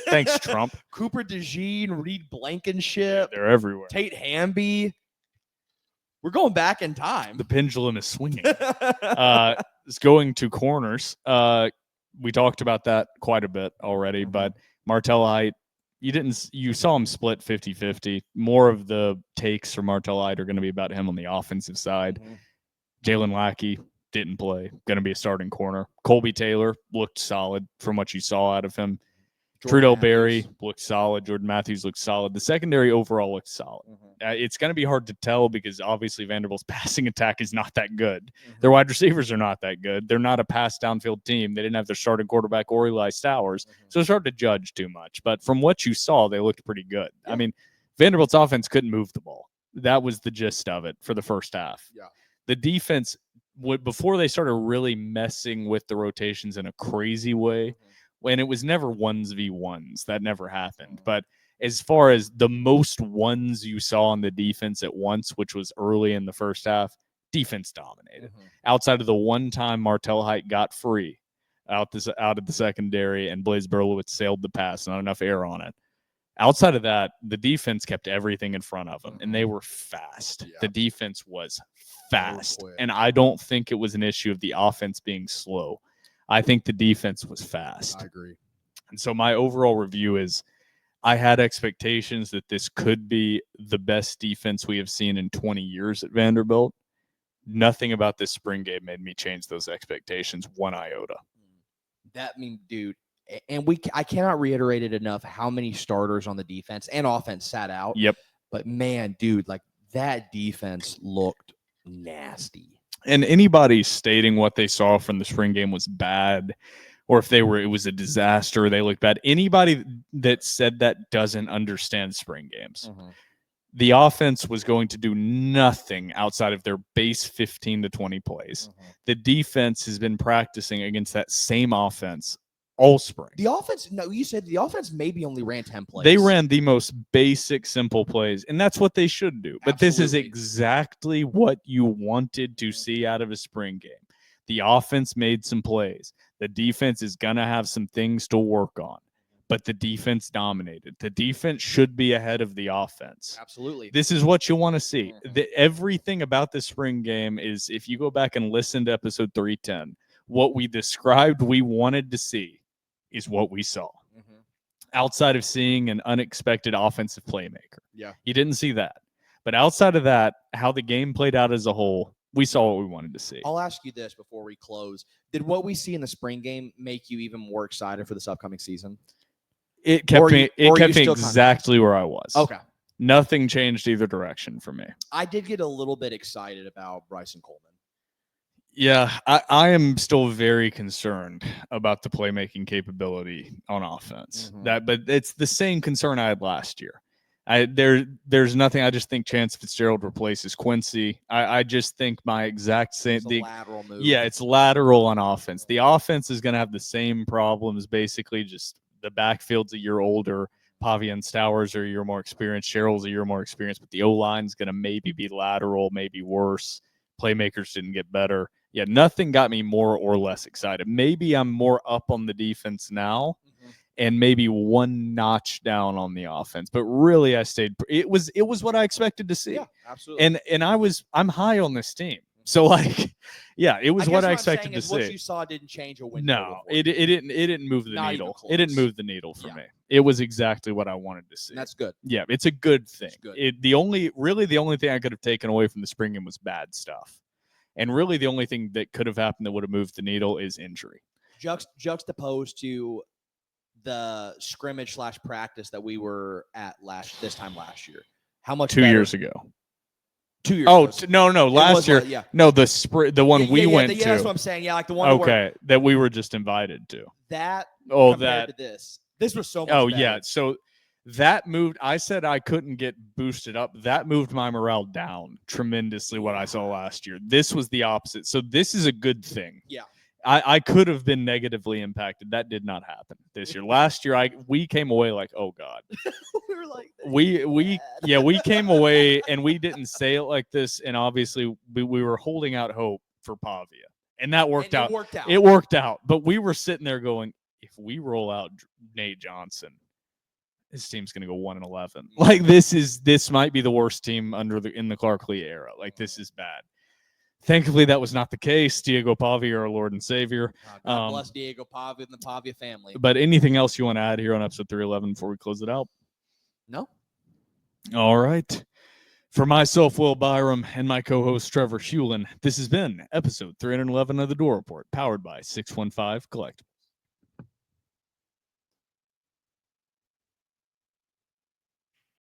Thanks, Trump. Cooper DeJean, Reed Blankenship, They're everywhere. Tate Hamby. We're going back in time. The pendulum is swinging. It's going to corners. We talked about that quite a bit already, but Martell Height, you saw him split 50-50. More of the takes from Martell Height are going to be about him on the offensive side. Jalen Lackey didn't play, going to be a starting corner. Colby Taylor looked solid from what you saw out of him. Trudell Berry looked solid. Jordan Matthews looked solid. The secondary overall looked solid. It's going to be hard to tell because obviously Vanderbilt's passing attack is not that good. Their wide receivers are not that good. They're not a pass downfield team. They didn't have their starting quarterback or Eli Stowers, so it's hard to judge too much. But from what you saw, they looked pretty good. I mean, Vanderbilt's offense couldn't move the ball. That was the gist of it for the first half. Yeah. The defense, before they started really messing with the rotations in a crazy way, and it was never 1v1s. That never happened. But as far as the most ones you saw on the defense at once, which was early in the first half, defense dominated. Outside of the one time Martell Height got free out of the secondary and Blaze Berlowitz sailed the pass, not enough air on it. Outside of that, the defense kept everything in front of them, and they were fast. Yeah. The defense was fast, quick. and I don't think it was an issue of the offense being slow. I think the defense was fast. I agree. And so my overall review is I had expectations that this could be the best defense we have seen in 20 years at Vanderbilt. Nothing about this spring game made me change those expectations one iota. Dude, And I cannot reiterate it enough how many starters on the defense and offense sat out. Yep. But man, dude, like that defense looked nasty. And anybody stating what they saw from the spring game was bad, or if it was a disaster, they looked bad. Anybody that said that doesn't understand spring games. Mm-hmm. The offense was going to do nothing outside of their base 15 to 20 plays. Mm-hmm. The defense has been practicing against that same offense all spring. The offense, no, you said the offense maybe only ran 10 plays. They ran the most basic, simple plays, and that's what they should do. But This is Absolutely. exactly what you wanted to see out of a spring game. The offense made some plays. The defense is going to have some things to work on, but the defense dominated. The defense should be ahead of the offense. Absolutely. This is what you want to see. Mm-hmm. Everything about the spring game is, if you go back and listen to episode 310, what we described we wanted to see is what we saw. Mm-hmm. Outside of seeing an unexpected offensive playmaker. Yeah. You didn't see that. But outside of that, how the game played out as a whole, we saw what we wanted to see. I'll ask you this before we close. Did what we see in the spring game make you even more excited for this upcoming season? It kept me still exactly where I was. Okay. Nothing changed either direction for me. I did get a little bit excited about Bryson Coleman. Yeah, I am still very concerned about the playmaking capability on offense. Mm-hmm. But it's the same concern I had last year. There's nothing. I just think Chance Fitzgerald replaces Quincy. I just think my exact same. It's a lateral move. Yeah, it's lateral on offense. The offense is going to have the same problems. Basically, just the backfield's a year older. Pavia and Stowers are a year more experienced. Sherrill's a year more experienced. But the O-line's going to maybe be lateral, maybe worse. Playmakers didn't get better. Yeah, nothing got me more or less excited. Maybe I'm more up on the defense now, and maybe one notch down on the offense. But really, I stayed. It was what I expected to see. Yeah, absolutely. And I'm high on this team. So yeah, it was what I expected to see. What you saw didn't change a window. No, it didn't move the Not needle. even It didn't close. move the needle for me. It was exactly what I wanted to see. And that's good. Yeah, it's a good thing. It's good. The only thing I could have taken away from the spring game was bad stuff. And really the only thing that could have happened that would have moved the needle is injury. Juxtaposed to the scrimmage / practice that we were at this time last year. How much 2 years ago. 2 years Oh, ago. no, last year. Yeah. No, the one we went to. Yeah, that's what I'm saying. Yeah, like the one Okay, that we were just invited to. that Oh, compared that. to this was so much Oh, better. yeah. So that moved. I said I couldn't get boosted up. That moved my morale down tremendously. What I saw last year. This was the opposite. So this is a good thing. Yeah. I could have been negatively impacted. That did not happen this year. Last year, we came away like, oh God. We were like, we came away and we didn't say it like this. And obviously, we were holding out hope for Pavia, and that worked out. It worked out. But we were sitting there going, if we roll out Nate Johnson, this team's going to go 1-11. Like this might be the worst team in the Clark Lee era. Like this is bad. Thankfully, that was not the case. Diego Pavia, our Lord and Savior. God bless Diego Pavia and the Pavia family. But anything else you want to add here on episode 311 before we close it out? No. All right. For myself, Will Byrum, and my co-host, Trevor Hulan, this has been episode 311 of The Door Report, powered by 615 Collectibles.